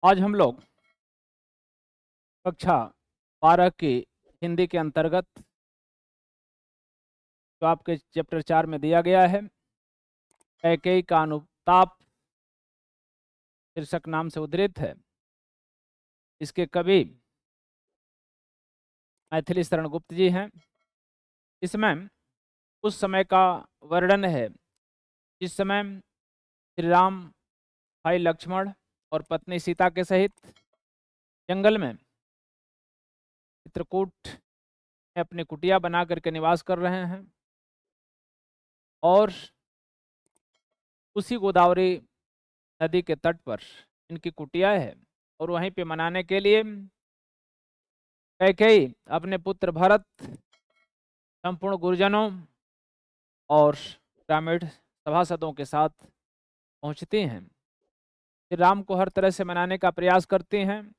आज हम लोग कक्षा 12 की हिंदी के अंतर्गत जो आपके चैप्टर 4 में दिया गया है, कैकेयी का अनुताप शीर्षक नाम से उद्धृत है। इसके कवि मैथिली शरण गुप्त जी हैं। इसमें उस समय का वर्णन है जिस समय श्री राम, भाई लक्ष्मण और पत्नी सीता के सहित जंगल में चित्रकूट में अपनी कुटिया बना करके निवास कर रहे हैं और उसी गोदावरी नदी के तट पर इनकी कुटिया है और वहीं पे मनाने के लिए कैकेयी अपने पुत्र भरत, संपूर्ण गुरुजनों और ग्रामीण सभासदों के साथ पहुंचती हैं। श्री राम को हर तरह से मनाने का प्रयास करती हैं,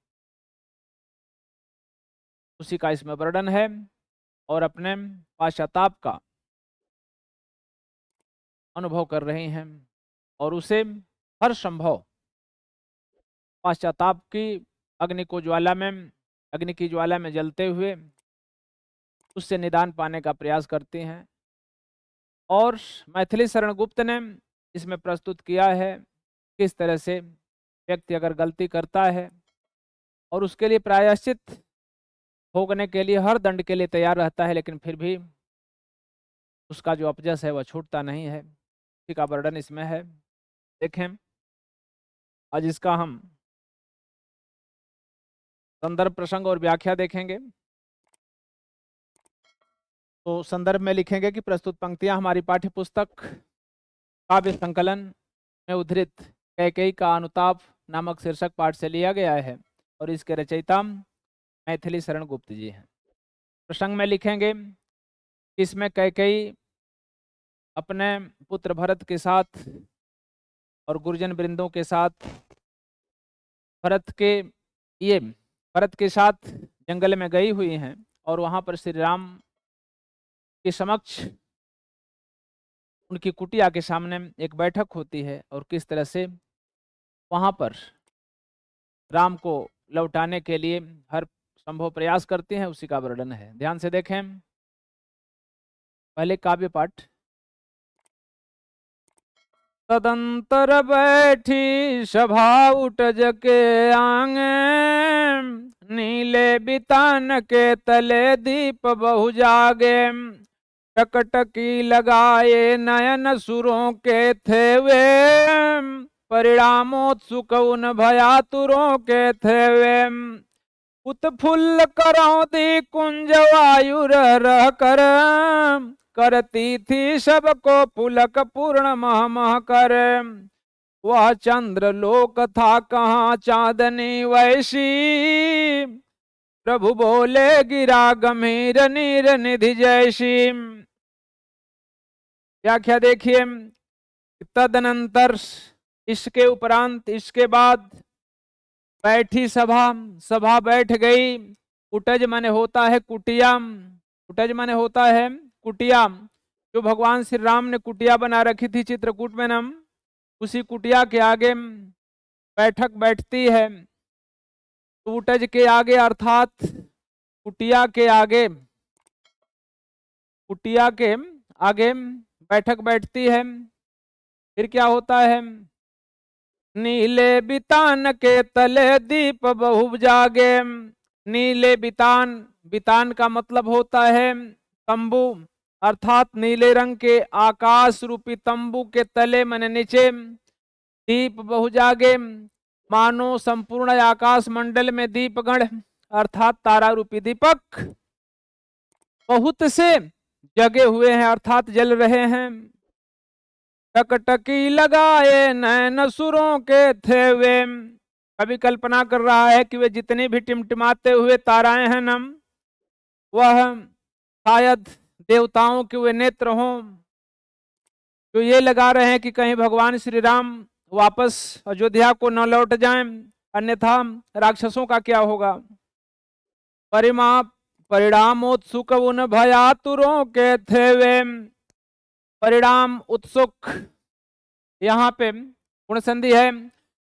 उसी का इसमें वर्णन है और अपने पश्चाताप का अनुभव कर रही हैं और उसे हर संभव पश्चाताप की अग्नि की ज्वाला में जलते हुए उससे निदान पाने का प्रयास करती हैं। और मैथिली शरण गुप्त ने इसमें प्रस्तुत किया है किस तरह से व्यक्ति अगर गलती करता है और उसके लिए प्रायश्चित भोगने के लिए हर दंड के लिए तैयार रहता है, लेकिन फिर भी उसका जो अपजस है वह छूटता नहीं है। इसी का वर्णन इसमें है। देखें, आज इसका हम संदर्भ, प्रसंग और व्याख्या देखेंगे। तो संदर्भ में लिखेंगे कि प्रस्तुत पंक्तियां हमारी पाठ्य पुस्तक काव्य संकलन में उद्धृत कैकेयी का अनुताप नामक शीर्षक पाठ से लिया गया है और इसके रचयिता मैथिली शरण गुप्त जी हैं। प्रसंग में लिखेंगे कि इसमें कैकेयी अपने पुत्र भरत के साथ और गुरुजन वृंदों के साथ भरत के साथ जंगल में गई हुई हैं और वहां पर श्री राम के समक्ष उनकी कुटिया के सामने एक बैठक होती है और किस तरह से वहां पर राम को लौटाने के लिए हर संभव प्रयास करते हैं, उसी का वर्णन है। ध्यान से देखें, पहले काव्य पाठ। तदंतर बैठी सभा उटज के आंगे, नीले बितान के तले दीप बहु जागे, टकटकी लगाए नयन सुरों के थे वे, परिणामोत्सुक उन भयातुरों के थे वे, उत्फुल्ल करौदी कुंज वायु रह कर, करती थी सबको पुलक पूर्ण मह मह कर, वह चंद्र लोक था कहाँ चांदनी वैसी, प्रभु बोले गिरा गंभीर नीर निधि जैसी। व्याख्या देखिए, तदनंतर इसके उपरांत, इसके बाद बैठी सभा बैठ गई। उटज माने होता है कुटिया, उटज माने होता है कुटिया। जो भगवान श्री राम ने कुटिया बना रखी थी चित्रकूट में नम, उसी कुटिया के आगे बैठक बैठती है। तो उटज के आगे अर्थात कुटिया के आगे बैठक बैठती है। फिर क्या होता है, नीले बितान के तले दीप बहु जागे। नीले बितान, बितान का मतलब होता है तंबू, अर्थात नीले रंग के आकाश रूपी तंबू के तले मन नीचे दीप बहु जागे, मानो संपूर्ण आकाश मंडल में दीपगण अर्थात तारा रूपी दीपक बहुत से जगे हुए हैं अर्थात जल रहे हैं। टकटकी लगाए नैन सुरों के थे वे, कभी कल्पना कर रहा है कि वे जितनी भी टिमटिमाते हुए ताराएं हैं नम, वह शायद देवताओं के वे नेत्र हों, तो ये लगा रहे हैं कि कहीं भगवान श्री राम वापस अयोध्या को न लौट जाएं, अन्यथा राक्षसों का क्या होगा। परिणामोत्सुक उन भयातुरों के थे वे, परिणाम उत्सुक, यहाँ पे गुण संधि है,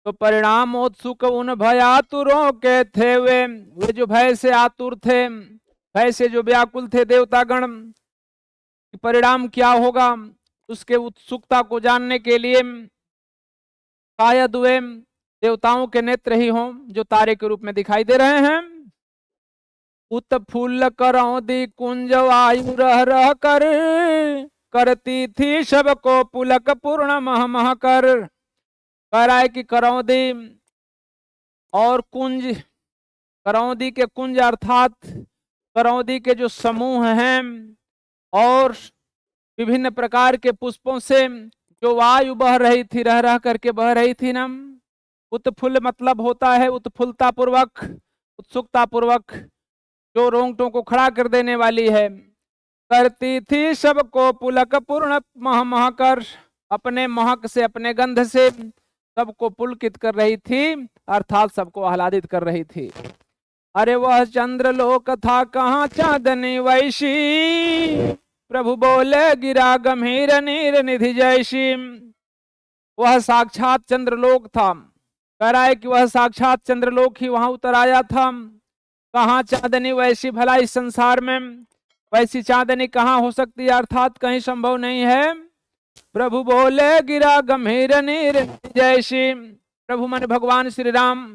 तो परिणाम उत्सुक उन भयातुरों के थे वे जो भय से आतुर थे, भय से जो व्याकुल थे देवतागण, परिणाम क्या होगा उसके उत्सुकता को जानने के लिए शायद वे देवताओं के नेत्र ही हों जो तारे के रूप में दिखाई दे रहे हैं। उत्फुल्ल करौंदी कुंज वायु रह रह कर, करती थी सबको पुलक पूर्ण मह मह कर। कह रहा है कि करौंदी और कुंज, करौंदी के कुंज अर्थात करौंदी के जो समूह हैं और विभिन्न प्रकार के पुष्पों से जो वायु बह रही थी, रह रह करके बह रही थी ना। उत्फुल्ल मतलब होता है उत्फुल्लता पूर्वक, उत्सुकता पूर्वक, जो रोंगटों को खड़ा कर देने वाली है। करती थी सबको पुलक पूर्ण मह मह कर, अपने महक से अपने गंध से सबको पुलकित कर रही थी, अर्थात सबको आह्लादित कर रही थी। अरे वह चंद्रलोक था कहाँ चांदनी वैसी, प्रभु बोले गिरा गंभीर नीर निधि जैसी। वह साक्षात चंद्रलोक था। कह रहा है कि वह साक्षात चंद्रलोक ही वहां उतर आया था। कहाँ चांदनी वैसी, भला इस संसार में वैसी चांदनी कहाँ हो सकती है, अर्थात कहीं संभव नहीं है। प्रभु बोले गिरा गंभीर नीर जैसी। प्रभु मन भगवान श्री राम,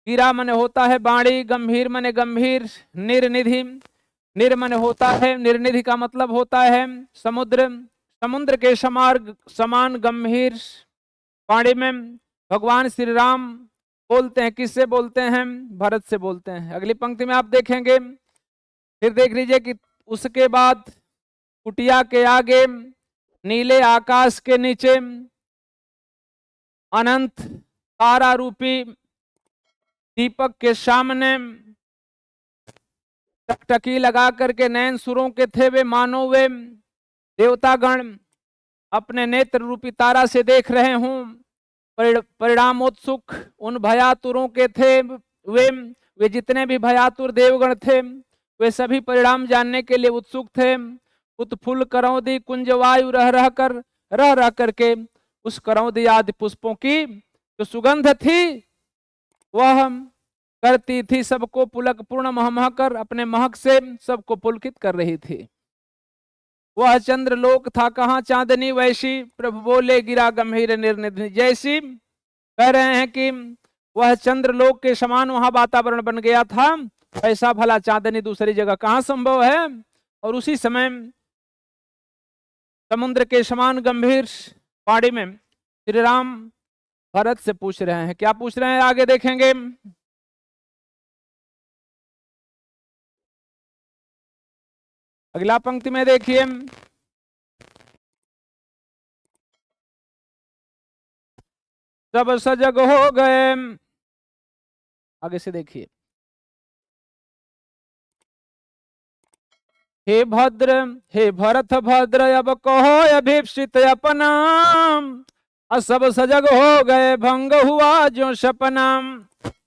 गिरा मन होता है बाणी, गंभीर मन गंभीर, निर्निधि, निर्मन होता है, निर्निधि का मतलब होता है समुद्र, समुद्र के समान गंभीर वाणी में भगवान श्री राम बोलते हैं। किससे बोलते हैं? भरत से बोलते हैं। अगली पंक्ति में आप देखेंगे, फिर देख लीजिए कि उसके बाद कुटिया के आगे नीले आकाश के नीचे अनंत तारा रूपी दीपक के सामने टकटकी लगा करके नयन सुरों के थे वे, मानो वे देवतागण अपने नेत्र रूपी तारा से देख रहे हूं। परिणामोत्सुक उन भयातुरों के थे वे जितने भी भयातुर देवगण थे वे सभी परिणाम जानने के लिए उत्सुक थे। उत्फुल्ल करौंदी कुंज वायु रह रह करके उस करौंदी आदि पुष्पों की जो सुगंध थी वह करती थी सबको पुलक पूर्ण मह कर, अपने महक से सबको पुलकित कर रही थी। वह चंद्रलोक था कहाँ चांदनी वैसी, प्रभु बोले गिरा गंभीर निर्निधि जैसी। कह रहे हैं कि वह चंद्रलोक के समान वहां वातावरण बन गया था, ऐसा भला चांदनी दूसरी जगह कहाँ संभव है। और उसी समय समुद्र के समान गंभीर वाणी में श्री राम भरत से पूछ रहे हैं। क्या पूछ रहे हैं आगे देखेंगे। अगला पंक्ति में देखिए, सब सजग हो गए। आगे से देखिए, हे भद्र, हे भरत भद्र, अब कहो अभीप्सित अपना, सब सजग हो गए भंग हुआ जो सपना।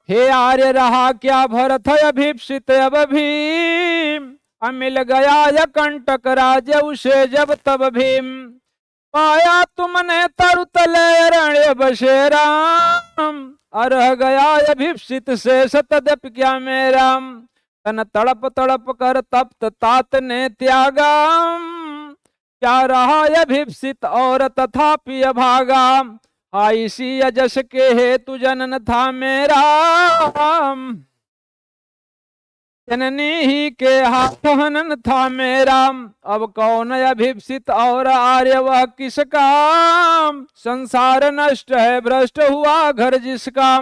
हे आर्य रहा क्या भरत अभीप्सित अब भी, मिल गया या कंटक राज उसे जब तब भीम। पाया तुमने तरुतले अरण्य बसेरा, रह गया अभीप्सित से सतदप क्या मेरा। तन तड़प तड़प कर तप्त तात ने त्यागा, क्या रहा अभीप्सित और तथापि अभागा। आईसी अजस के हेतु जनन था मेरा, जननी ही के हाथ हनन था मेरा। अब कौन अभीप्सित और आर्य वह किसका, संसार नष्ट है भ्रष्ट हुआ घर जिसका।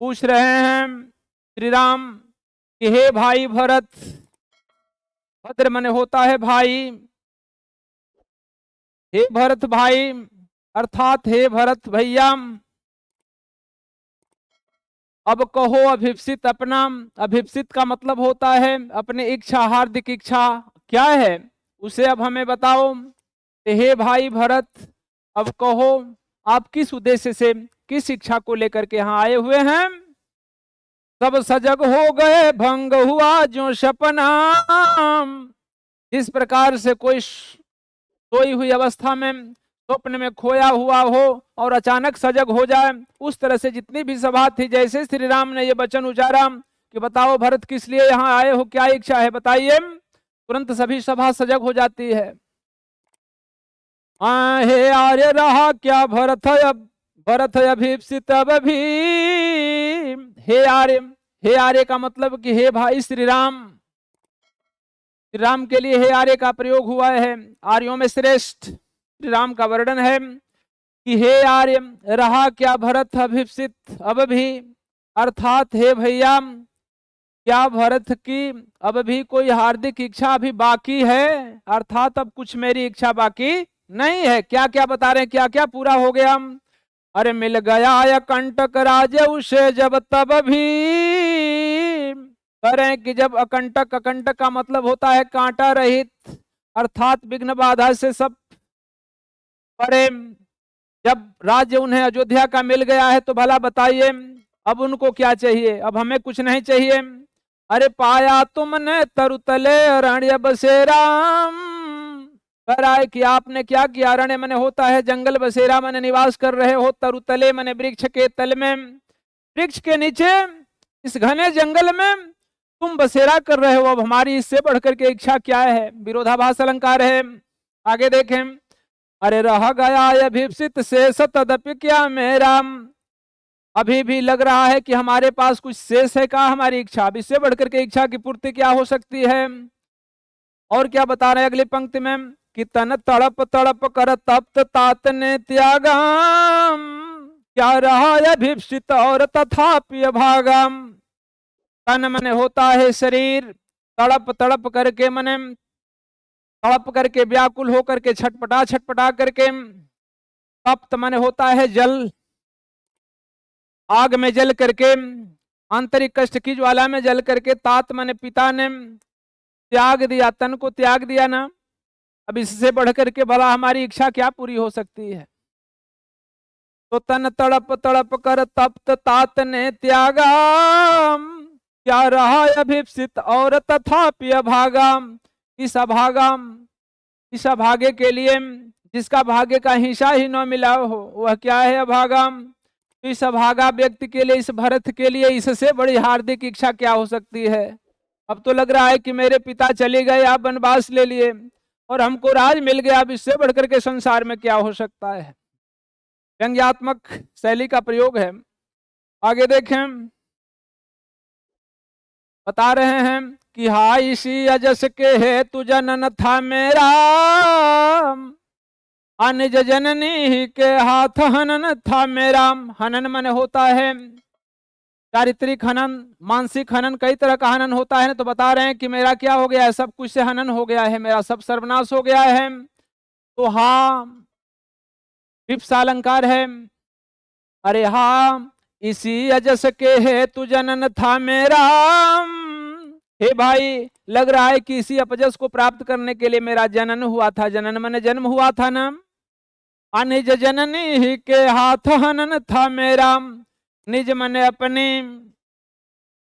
पूछ रहे हैं श्री राम कि हे भाई भरत, भद्र मन होता है भाई, हे भरत भाई अर्थात हे भरत भैया, अब कहो अभिप्सित अपना। अभिप्सित का मतलब होता है अपनी इच्छा, हार्दिक इच्छा क्या है उसे अब हमें बताओ। हे भाई भरत, अब कहो आप किस उद्देश्य से, किस इच्छा को लेकर के यहाँ आए हुए हैं। सब सजग हो गए भंग हुआ जो सपना, जिस प्रकार से कोई सोई हुई अवस्था में स्वप्न में खोया हुआ हो और अचानक सजग हो जाए। उस तरह से जितनी भी सभा थी, जैसे श्री राम ने ये वचन उचारा कि बताओ भरत किस लिए यहाँ आए हो, क्या इच्छा है बताइए, तुरंत सभी सभा सजग हो जाती है। हे आर्य रहा क्या भरत, अब भरत अभीप्सित अब भी। हे आर्य, हे आर्य का मतलब कि हे भाई श्री राम, श्री राम के लिए हे आर्य का प्रयोग हुआ है। आर्यों में श्रेष्ठ श्री राम का वर्णन है कि हे आर्य रहा क्या भरत अभीप्सित अब भी, अर्थात हे भैया क्या भरत की अब भी कोई हार्दिक इच्छा अभी बाकी है, अर्थात अब कुछ मेरी इच्छा बाकी नहीं है। क्या क्या बता रहे हैं, क्या क्या पूरा हो गया। अरे मिल गया या कंटक राज उसे जब तब भी, कह रहे हैं कि जब अकंटक, अकंटक का मतलब होता है कांटा रहित, अर्थात विघ्न बाधा से सब परे, जब राज्य उन्हें अयोध्या का मिल गया है तो भला बताइए अब उनको क्या चाहिए, अब हमें कुछ नहीं चाहिए। अरे पाया तुमने तरुतले अरण्य बसेराम, कह रहा है कि आपने क्या किया, अरण्य मने होता है जंगल, बसेरा मने निवास कर रहे हो, तरुतले मने वृक्ष के तल में, वृक्ष के नीचे इस घने जंगल में तुम बसेरा कर रहे हो। अब हमारी इससे बढ़कर के इच्छा क्या है, विरोधाभास अलंकार है। आगे देखें, अरे रह गया अभीप्सित शेष तदपि क्या मेरा, अभी भी लग रहा है कि हमारे पास कुछ शेष है का हमारी इच्छा, अब इससे बढ़कर के इच्छा की पूर्ति क्या हो सकती है। और क्या बता रहे हैं अगली पंक्ति में कि तन तड़प तड़प कर तप्त तात ने त्यागम, क्या रहा अभीप्सित और तथापि अभागम। तन मने होता है शरीर, तड़प तड़प करके मने तड़प करके व्याकुल होकर के छटपटा छटपटा करके, तप्त मने होता है जल, आग में जल करके, आंतरिक कष्ट की ज्वाला में जल करके, तात मने पिता ने त्याग दिया, तन को त्याग दिया ना, अब इससे बढ़कर के भला हमारी इच्छा क्या पूरी हो सकती है। तो तन तड़प तड़प कर तप्त तात ने त्यागा, क्या रहा अभीप्सित और तथापि अभागम। इस अभागम, इस अभागे के लिए जिसका भाग्य का हिस्सा ही न मिला हो वह क्या है अभागम। तो इस अभागा व्यक्ति के लिए, इस भरत के लिए इससे बड़ी हार्दिक इच्छा क्या हो सकती है। अब तो लग रहा है कि मेरे पिता चले गए, आप वनवास ले लिए और हमको राज मिल गया, अब इससे बढ़कर के संसार में क्या हो सकता है। व्यंग्यात्मक शैली का प्रयोग है। आगे देखें, बता रहे हैं कि हाय इसी अजस के हेतु जनन था मेरा, अनिज जननी के हाथ हनन था मेरा। हनन मन होता है चारित्रिक हनन, मानसिक हनन, कई तरह का हनन होता है। तो बता रहे हैं कि मेरा क्या हो गया है, सब कुछ से हनन हो गया है, मेरा सब सर्वनाश हो गया है। तो हाँ विप्सा अलंकार है। अरे हाँ इसी अजस के हेतु जनन था मेरा, हे भाई लग रहा है कि इसी अपजस को प्राप्त करने के लिए मेरा जनन हुआ था। जनन माने जन्म हुआ था ना। अनिज जननी ही के हाथ हनन था मेरा, निज मने अपनी,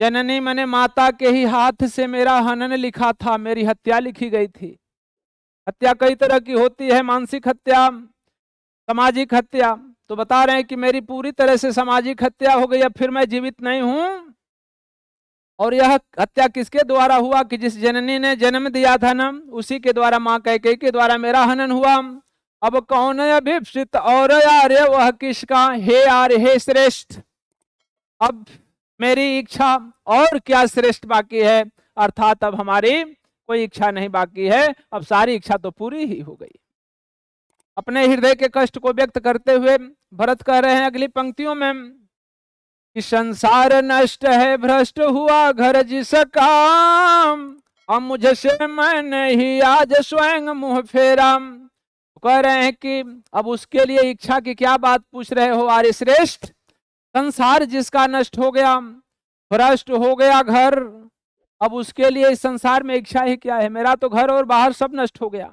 जननी मने माता के ही हाथ से मेरा हनन लिखा था, मेरी हत्या लिखी गई थी। हत्या कई तरह की होती है, मानसिक हत्या, सामाजिक हत्या। तो बता रहे हैं कि मेरी पूरी तरह से सामाजिक हत्या हो गई, अब फिर मैं जीवित नहीं हूं। और यह हत्या किसके द्वारा हुआ कि जिस जननी ने जन्म दिया था ना, उसी के द्वारा, मां कैकेयी के द्वारा मेरा हनन हुआ। अब कौन अभीप्सित और आर्य वह किसका, हे आर्य हे श्रेष्ठ, अब मेरी इच्छा और क्या श्रेष्ठ बाकी है, अर्थात अब हमारी कोई इच्छा नहीं बाकी है, अब सारी इच्छा तो पूरी ही हो गई। अपने हृदय के कष्ट को व्यक्त करते हुए भरत कह रहे हैं अगली पंक्तियों में कि संसार नष्ट है भ्रष्ट हुआ घर जिसका, अब मुझसे मैं नहीं आज स्वयं मुंह फेरा। कह रहे हैं कि अब उसके लिए इच्छा की क्या बात पूछ रहे हो आर्य श्रेष्ठ, संसार जिसका नष्ट हो गया, भ्रष्ट हो गया घर, अब उसके लिए इस संसार में इच्छा ही क्या है। मेरा तो घर और बाहर सब नष्ट हो गया।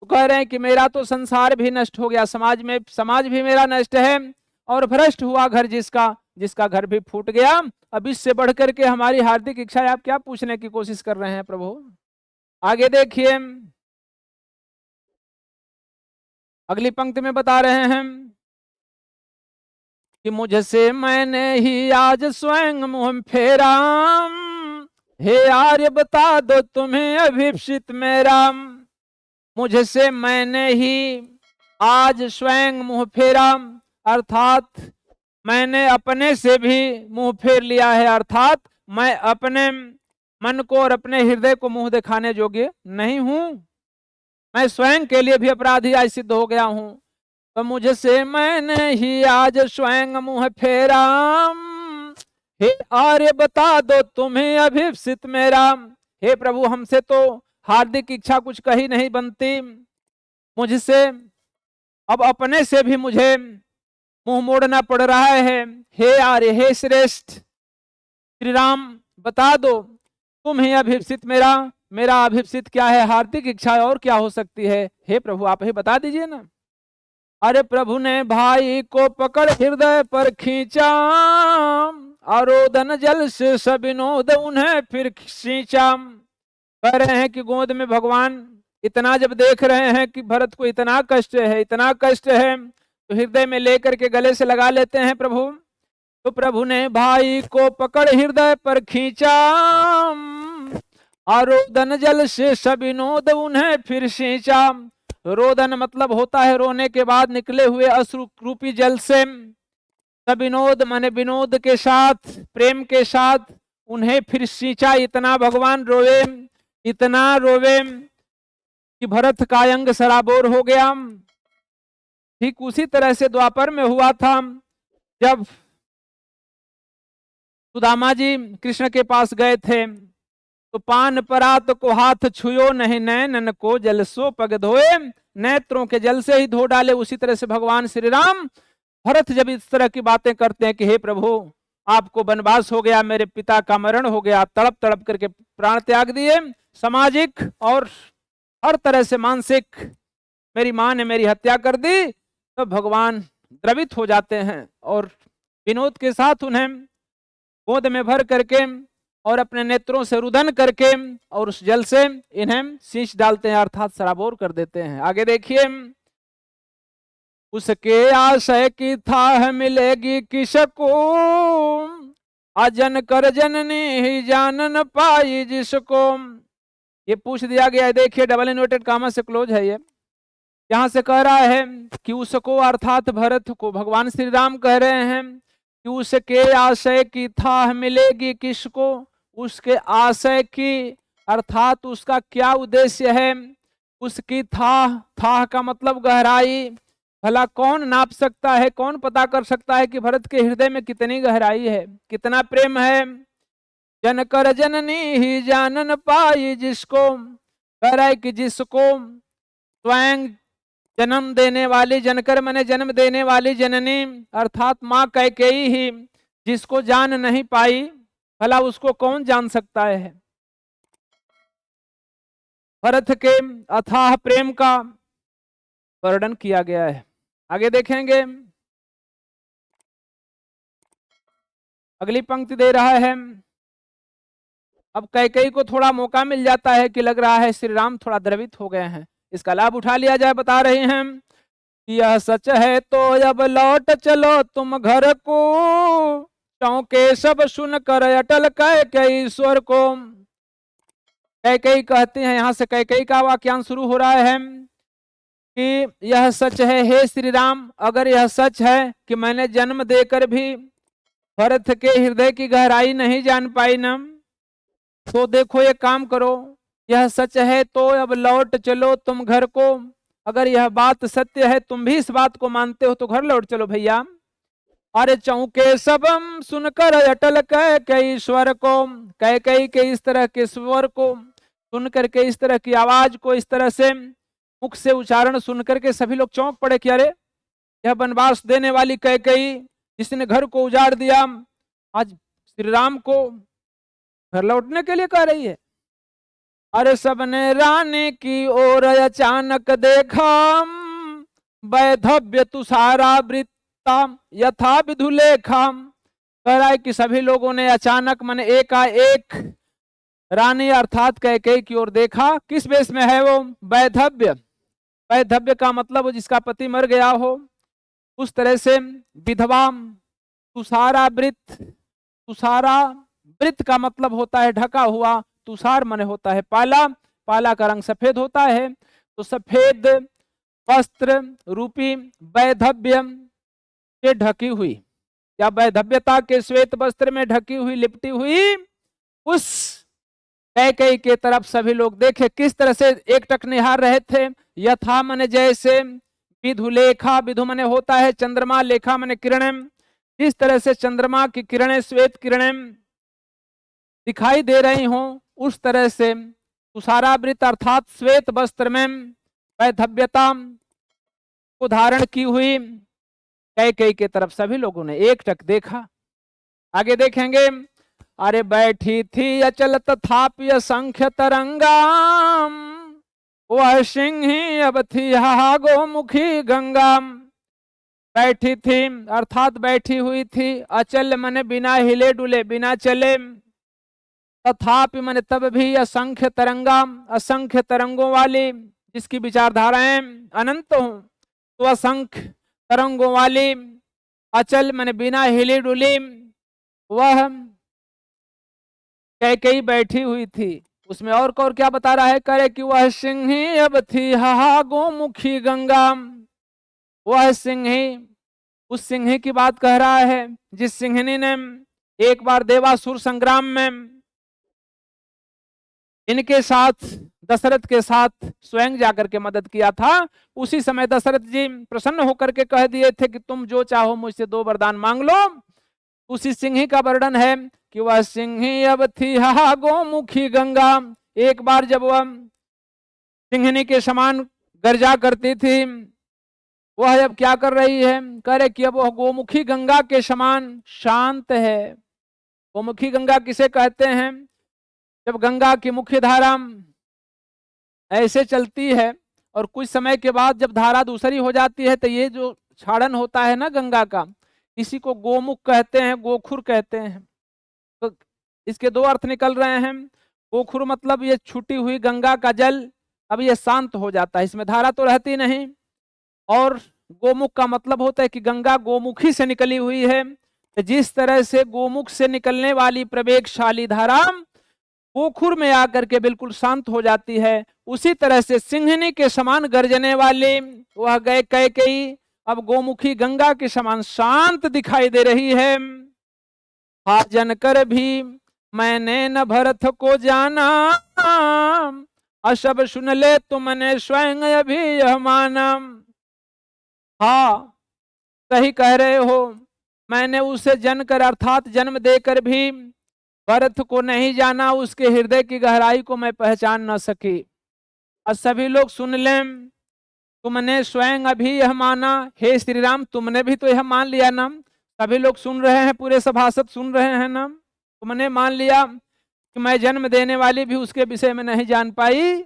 तो कह रहे हैं कि मेरा तो संसार भी नष्ट हो गया, समाज में समाज भी मेरा नष्ट है, और भ्रष्ट हुआ घर जिसका, जिसका घर भी फूट गया। अब इससे बढ़कर के हमारी हार्दिक इच्छा है, आप क्या पूछने की कोशिश कर रहे हैं प्रभु। आगे देखिए, अगली पंक्ति में बता रहे हैं कि मुझसे मैंने ही आज स्वयं मुंह फेरा, हे आर्य बता दो तुम्हें अभिप्सित मेरा। मुझसे मैंने ही आज स्वयं मुंह फेरा, अर्थात मैंने अपने से भी मुंह फेर लिया है, अर्थात मैं अपने मन को और अपने हृदय को मुंह दिखाने योग्य नहीं हूं। मैं स्वयं के लिए भी अपराधी आज सिद्ध हो गया हूं। तो मुझसे मैंने ही आज स्वयं मुंह फेरा, हे आर्य बता दो तुम्हें अभिप्सित मेरा। हे प्रभु, हमसे तो हार्दिक इच्छा कुछ कही नहीं बनती, मुझसे अब अपने से भी मुझे मुंह मोड़ना पड़ रहा है। हे आर्य, हे श्रेष्ठ श्री राम, बता दो तुम ही अभिप्सित मेरा। मेरा अभिप्सित क्या है, हार्दिक इच्छा और क्या हो सकती है? हे प्रभु, आप ही बता दीजिए ना। अरे प्रभु ने भाई को पकड़ हृदय पर खींचा, आरोदन जल से सबिनोद उन्हें फिर खींचा। कह रहे हैं कि गोद में भगवान इतना जब देख रहे हैं कि भरत को इतना कष्ट है, इतना कष्ट है, तो हृदय में लेकर के गले से लगा लेते हैं प्रभु। तो प्रभु ने भाई को पकड़ हृदय पर खींचा, आरोदन जल से सबिनोद उन्हें फिर सींचा। रोदन मतलब होता है रोने के बाद निकले हुए अश्रु रूपी जल से, सबिनोद माने विनोद के साथ, प्रेम के साथ उन्हें फिर सींचा। इतना भगवान रोवे, इतना रोवे कि भरत का अंग सराबोर हो गया। ठीक उसी तरह से द्वापर में हुआ था, जब सुदामा जी कृष्ण के पास गए थे तो पान परात को हाथ छुयो नहीं, नैनन को जल सो पग धोए, नेत्रों के जल से ही धो डाले। उसी तरह से भगवान श्री राम भरत जब इस तरह की बातें करते हैं कि हे प्रभु, आपको वनवास हो गया, मेरे पिता का मरण हो गया, तड़प तड़प करके प्राण त्याग दिए, सामाजिक और हर तरह से मानसिक मेरी मां ने मेरी हत्या कर दी, तो भगवान द्रवित हो जाते हैं और विनोद के साथ उन्हें गोद में भर करके और अपने नेत्रों से रुदन करके और उस जल से इन्हें सींच डालते हैं, अर्थात सराबोर कर देते हैं। आगे देखिए, उसके आशय की थाह मिलेगी किसको, अजन कर जननी ही जान न पाई जिसको। ये पूछ दिया गया है, देखिए डबल इन्वर्टेड कामा से क्लोज है। ये यहां से कह रहा है कि उसको अर्थात भरत को भगवान श्री राम कह रहे हैं कि उसके आशय की थाह मिलेगी किसको, उसके आशय की अर्थात उसका क्या उद्देश्य है, उसकी थाह का मतलब गहराई। भला कौन नाप सकता है, कौन पता कर सकता है कि भरत के हृदय में कितनी गहराई है, कितना प्रेम है। जन कर जननी ही जानन पाई जिसको, कह रहा है कि जिसको स्वयं जन्म देने वाली, जनकर मने जन्म देने वाली जननी अर्थात मां कैकेयी ही जिसको जान नहीं पाई, भला उसको कौन जान सकता है। भरत के अथाह प्रेम का वर्णन किया गया है। आगे देखेंगे, अगली पंक्ति दे रहा है। अब कैकेयी को थोड़ा मौका मिल जाता है कि लग रहा है श्री राम थोड़ा द्रवित हो गए हैं, इसका लाभ उठा लिया जाए। बता रहे हैं कि यह सच है तो अब लौट चलो तुम घर को, चौके सब सुन कर अटल कैकेयी ईश्वर को। कैकेयी कहते हैं, यहां से कैकेयी का वाक्यांश शुरू हो रहा है कि यह सच है हे श्री राम, अगर यह सच है कि मैंने जन्म देकर भी भरत के हृदय की गहराई नहीं जान पाई ना, तो देखो ये काम करो, यह सच है तो अब लौट चलो तुम घर को। अगर यह बात सत्य है, तुम भी इस बात को मानते हो, तो घर लौट चलो भैया। अरे चौके सब सुनकर अटल कैकेयी ईश्वर को, कैकेयी के इस तरह के स्वर को सुन करके, इस तरह की आवाज को इस तरह से मुख से उच्चारण सुन करके सभी लोग चौंक पड़े कि अरे यह वनवास देने वाली कैकेयी जिसने घर को उजाड़ दिया, आज श्री राम को घर लौटने के लिए कह रही है। अरे सबने रानी की ओर अचानक देखा, वैधव्य तुषारा वृत्ता यथा विधुलेखा। कह रहा है कि सभी लोगों ने अचानक माने एकाएक रानी अर्थात कैकेयी की ओर देखा। किस वेश में है वो? वैधव्य। वैधव्य का मतलब जिसका पति मर गया हो। उस तरह से विधवा, तुषारा वृत, तुषारा वृत का मतलब होता है ढका हुआ, तुषार माने होता है पाला, पाला का रंग सफेद होता है। तो सफेद वस्त्र रूपी वैधव्य से ढकी हुई, या वैधव्यता के श्वेत वस्त्र में ढकी हुई, लिपटी हुई उस कैकेयी के तरफ सभी लोग देखे। किस तरह से एकटक निहार रहे थे। यथा मने जैसे, विधु लेखा, विधु मने होता है चंद्रमा, लेखा मने किरणें, जिस तरह से चंद्रमा की किरणें, श्वेत किरणें दिखाई दे रही हों, उस तरह से तुषारावृत अर्थात श्वेत वस्त्र में वैधव्यता को धारण की हुई कैकेयी के तरफ सभी लोगों ने एकटक देखा। आगे देखेंगे, अरे बैठी थी अचल तथापि असंख्य तरंगा, वह सिंही अब थी हा गोमुखी गंगा। बैठी थी अर्थात बैठी हुई थी, अचल मने बिना हिले डुले, बिना चले, तथापि मने तब भी, असंख्य तरंगा, असंख्य तरंगों वाली, जिसकी विचारधाराएं अनंत हों, तो असंख्य तरंगों वाली, अचल मने बिना हिली डुली, वह कैकेयी बैठी हुई थी। उसमें और क्या बता रहा है, करे कि वह सिंही अब थी हा गोमुखी गंगा। वह सिंही, उस सिंही की बात कह रहा है जिस सिंहनी ने एक बार देवासुर संग्राम में इनके साथ, दशरथ के साथ स्वयं जाकर के मदद किया था। उसी समय दशरथ जी प्रसन्न होकर के कह दिए थे कि तुम जो चाहो मुझसे 2 वरदान मांग लो। उसी सिंही का वर्णन है कि वह सिंही अब थी हा गोमुखी गंगा। एक बार जब वह सिंहनी के समान गर्जा करती थी, वह अब क्या कर रही है, करे कि अब वह गोमुखी गंगा के समान शांत है। गोमुखी गंगा किसे कहते हैं, जब गंगा की मुख्य धारा ऐसे चलती है और कुछ समय के बाद जब धारा दूसरी हो जाती है, तो ये जो क्षालन होता है ना गंगा का, इसी को गोमुख कहते हैं, गोखुर कहते हैं। तो इसके 2 अर्थ निकल रहे हैं। गोखुर मतलब ये छूटी हुई गंगा का जल अब ये शांत हो जाता है, इसमें धारा तो रहती नहीं। और गोमुख का मतलब होता है कि गंगा गोमुखी से निकली हुई है। तो जिस तरह से गोमुख से निकलने वाली प्रवेगशाली धारा गोखुर में आकर के बिल्कुल शांत हो जाती है, उसी तरह से सिंहनी के समान गर्जने वाले वह गए कैकेयी अब गोमुखी गंगा के समान शांत दिखाई दे रही है। हा जनकर भी मैंने न भरत को जाना, अशब सुन ले तुमने स्वयं अभी यह माना। हाँ सही कह रहे हो, मैंने उसे जनकर अर्थात जन्म देकर भी भरत को नहीं जाना, उसके हृदय की गहराई को मैं पहचान न सकी। और सभी लोग सुन लें, तुमने स्वयं अभी यह माना। हे श्री राम, तुमने भी तो यह मान लिया ना। सभी लोग सुन रहे हैं, पूरे सभासद सुन रहे हैं ना। तुमने मान लिया कि मैं जन्म देने वाली भी उसके विषय में नहीं जान पाई।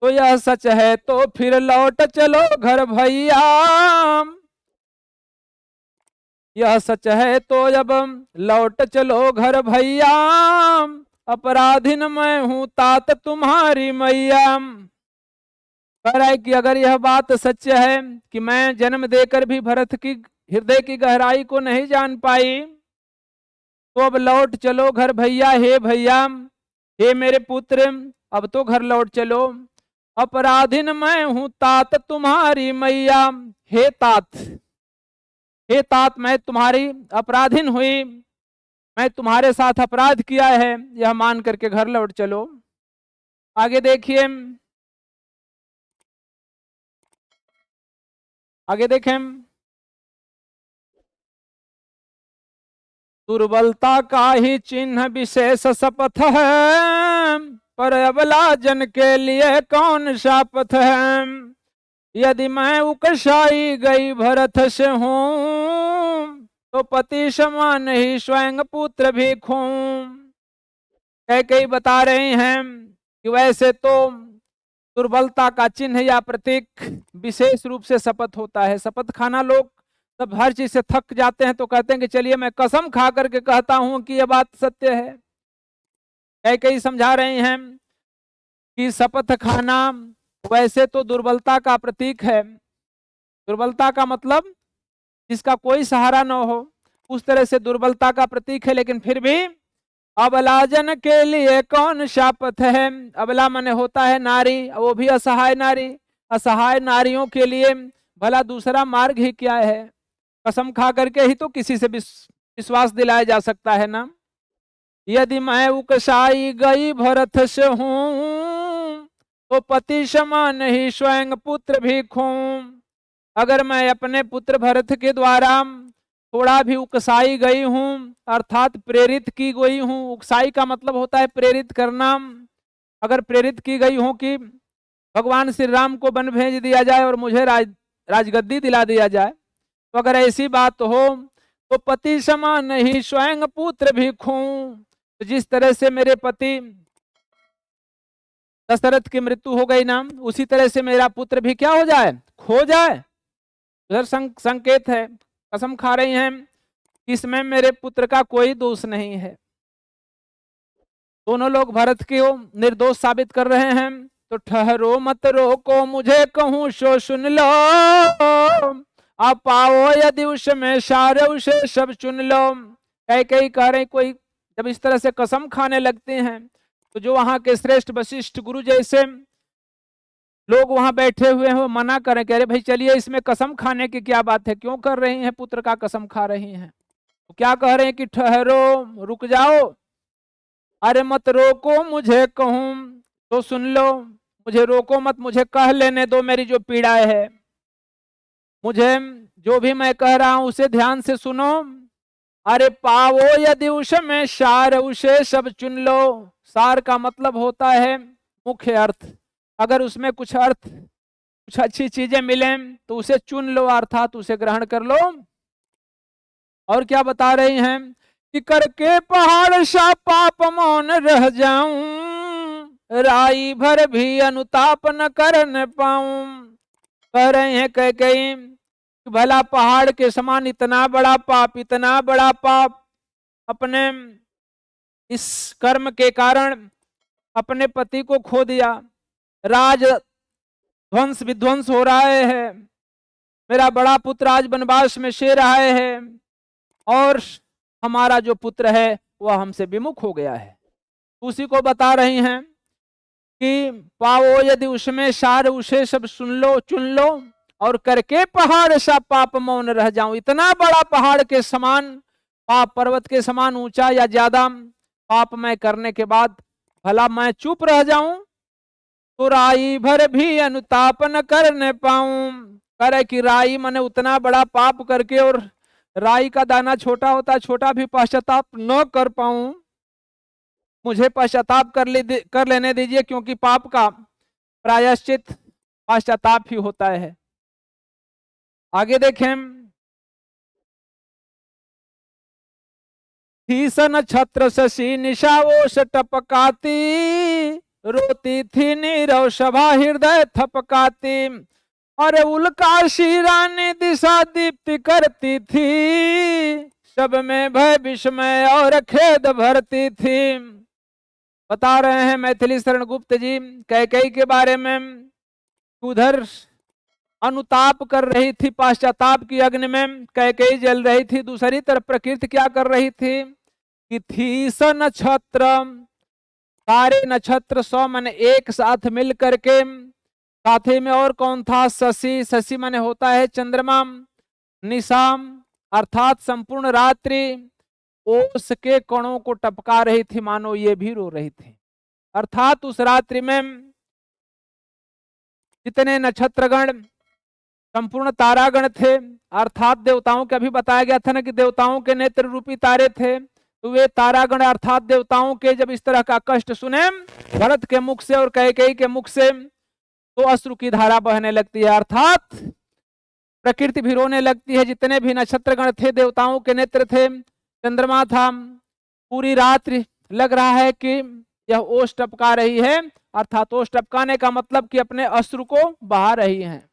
तो यह सच है तो फिर लौट चलो घर भैया, यह सच है तो जब लौट चलो घर भैया, अपराधीन मैं हूं तात तुम्हारी मैया। कह रहा है कि अगर यह बात सच है कि मैं जन्म देकर भी भरत की हृदय की गहराई को नहीं जान पाई, तो अब लौट चलो घर भैया। हे भैया, हे मेरे पुत्र, अब तो घर लौट चलो। अपराधीन मैं हूं तात तुम्हारी मैया। हे तात, हे तात, मैं तुम्हारी अपराधीन हुई, मैं तुम्हारे साथ अपराध किया है, यह मान करके घर लौट चलो। आगे देखिए, आगे देखें, दुर्बलता का ही चिन्ह विशेष शपथ है, पर अबला जन के लिए कौन सा पथ है। यदि मैं उकसाई गई भरत से हूं, तो पति समान ही स्वयं पुत्र भी खूं। कैकेयी बता रहे हैं कि वैसे तो दुर्बलता का चिन्ह या प्रतीक विशेष रूप से शपथ होता है। शपथ खाना लोग तब हर चीज से थक जाते हैं तो कहते हैं कि चलिए मैं कसम खा करके कहता हूं कि यह बात सत्य है। कैकेयी समझा रहे हैं कि शपथ खाना वैसे तो दुर्बलता का प्रतीक है, दुर्बलता का मतलब जिसका कोई सहारा न हो, उस तरह से दुर्बलता का प्रतीक है। लेकिन फिर भी अबला जन के लिए कौन सा पथ है। अबला माने होता है नारी, वो भी असहाय नारी। असहाय नारियों के लिए भला दूसरा मार्ग ही क्या है। कसम खा करके ही तो किसी से विश्वास दिलाया जा सकता है ना। यदि मैं उकसाई गई भरत से हूं, तो पति समान ही स्वयं पुत्र भी खूं। अगर मैं अपने पुत्र भरत के द्वारा थोड़ा भी उकसाई गई हूं, अर्थात प्रेरित की गई हूं। उकसाई का मतलब होता है प्रेरित करना। अगर प्रेरित की गई हूं कि भगवान श्री राम को वन भेज दिया जाए और मुझे राजगद्दी दिला दिया जाए, तो अगर ऐसी बात हो तो पति समान ही स्वयं पुत्र भी खूं। तो जिस तरह से मेरे पति दशरथ की मृत्यु हो गई ना, उसी तरह से मेरा पुत्र भी क्या हो जाए, खो जाए। उधर संकेत है, कसम खा रही हैं कि इसमें मेरे पुत्र का कोई दोष नहीं है। दोनों लोग भरत को निर्दोष साबित कर रहे हैं। तो ठहरो मत रोको मुझे कहूं सो सुन लो, आप पाओ यदि उसमें सारे उसे सब चुन लो। कई कह रहे कोई जब इस तरह से कसम खाने लगते हैं, तो जो वहां के श्रेष्ठ वशिष्ठ गुरु जैसे लोग वहां बैठे हुए हैं वो मना करें, कह रहे भाई चलिए इसमें कसम खाने की क्या बात है, क्यों कर रही हैं, पुत्र का कसम खा रही हैं। तो क्या कह रहे हैं कि ठहरो, रुक जाओ, अरे मत रोको मुझे कहूं तो सुन लो। मुझे रोको मत, मुझे कह लेने दो मेरी जो पीड़ा है। मुझे जो भी मैं कह रहा हूं उसे ध्यान से सुनो। अरे पावो यदि उसमें सार उसे सब चुन लो। सार का मतलब होता है मुख्य अर्थ। अगर उसमें कुछ अर्थ, कुछ अच्छी चीजें मिले तो उसे चुन लो, अर्थात उसे ग्रहण कर लो। और क्या बता रही हैं कि करके पहाड़ सा पाप मौन रह जाऊं, राई भर भी अनुताप न कर न पाऊं। कह रहे हैं कई भला पहाड़ के समान इतना बड़ा पाप, इतना बड़ा पाप, अपने इस कर्म के कारण अपने पति को खो दिया, राज ध्वंस विध्वंस हो रहा है, मेरा बड़ा पुत्र आज वनवास में से रहा है, और हमारा जो पुत्र है वह हमसे विमुख हो गया है। उसी को बता रही हैं कि पाओ यदि उसमें सार उसे सब सुन लो चुन लो, और करके पहाड़ सा पाप मौन रह जाऊं। इतना बड़ा पहाड़ के समान पाप, पर्वत के समान ऊंचा या ज्यादा पाप मैं करने के बाद भला मैं चुप रह जाऊं, तो राई भर भी अनुताप न कर न पाऊं। करे कि राई मैंने उतना बड़ा पाप करके, और राई का दाना छोटा होता है, छोटा भी पश्चाताप न कर पाऊं। मुझे पश्चाताप कर लेने दीजिए, क्योंकि पाप का प्रायश्चित पश्चाताप ही होता है। आगे देखें, थी छत्र शशि निशाओश टपकाती, रोती थी नीरव सभा हृदय थपकाती। अरे उल्काशी रानी दिशा दीप्ति करती थी, सब में भय विस्मय और खेद भरती थी। बता रहे हैं मैथिली शरण गुप्त जी कैकेयी के बारे में। उधर अनुताप कर रही थी, पश्चाताप की अग्नि में कैकेयी जल रही थी, दूसरी तरफ प्रकृति क्या कर रही थी कि थी स नक्षत्र, सारे नक्षत्र 100 मन एक साथ मिल करके, साथी में और कौन था, शशि, शशि माने होता है चंद्रमा, निशाम अर्थात संपूर्ण रात्रि ओस के कणों को टपका रही थी, मानो ये भी रो रही थी। अर्थात उस रात्रि में जितने नक्षत्रगण, संपूर्ण तारागण थे, अर्थात देवताओं के, अभी बताया गया था ना कि देवताओं के नेत्र रूपी तारे थे, तो वे तारागण अर्थात देवताओं के जब इस तरह का कष्ट सुने भरत के मुख से और कैकेयी के मुख से, तो अश्रु की धारा बहने लगती है, अर्थात प्रकृति भी रोने लगती है। जितने भी नक्षत्रगण थे, देवताओं के नेत्र थे, चंद्रमा था, पूरी रात्रि लग रहा है कि यह ओस टपका रही है, अर्थात ओस टपकाने का मतलब कि अपने अश्रु को बहा रही हैं।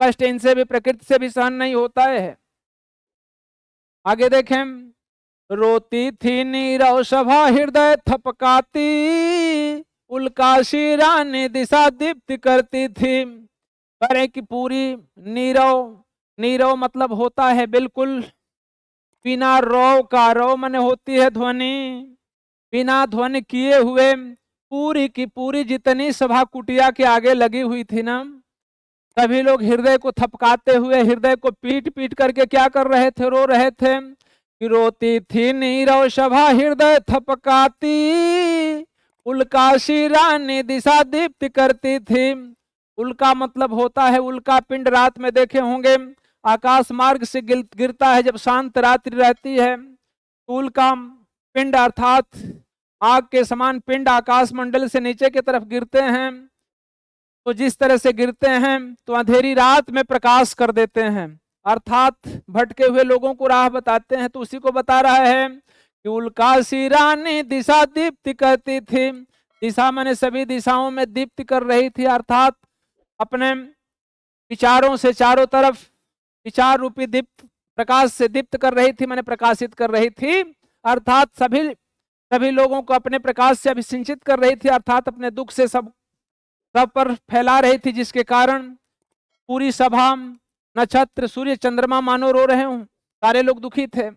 कष्ट इनसे भी, प्रकृति से भी सहन नहीं होता है। आगे देखें, रोती थी नीरव सभा हृदय थपकाती, उल्काशी रानी दिशा दीप्त करती थी। करें कि पूरी नीरव, नीरव मतलब होता है बिल्कुल बिना रौ का, रौ माने होती है ध्वनि, बिना ध्वनि किए हुए पूरी की पूरी जितनी सभा कुटिया के आगे लगी हुई थी ना, सभी लोग हृदय को थपकाते हुए, हृदय को पीट पीट करके क्या कर रहे थे, रो रहे थे कि रोती थी नीरव सभा हृदय थपकाती, उल्काशी रानी दिशा दीप्त करती थी। उल्का मतलब होता है, उल्का पिंड रात में देखे होंगे, आकाश मार्ग से गिरता है जब शांत रात्रि रहती है। उल्का पिंड अर्थात आग के समान पिंड आकाश मंडल से नीचे की तरफ गिरते हैं, तो जिस तरह से गिरते हैं तो अंधेरी रात में प्रकाश कर देते हैं, अर्थात भटके हुए लोगों को राह बताते हैं। तो उसी को बता रहा है कि उल्काशी रानी दिशा दीप्ति करती थी। दिशा माने सभी दिशाओं में दीप्ति कर रही थी, अर्थात अपने विचारों से चारों तरफ विचार रूपी दीप्त प्रकाश से दीप्त कर रही थी, माने प्रकाशित कर रही थी, अर्थात सभी लोगों को अपने प्रकाश से अभिसिंचित कर रही थी, अर्थात अपने दुख से सब पर फैला रही थी, जिसके कारण पूरी सभा, नक्षत्र, सूर्य, चंद्रमा मानो रो रहे हूं, सारे लोग दुखी थे।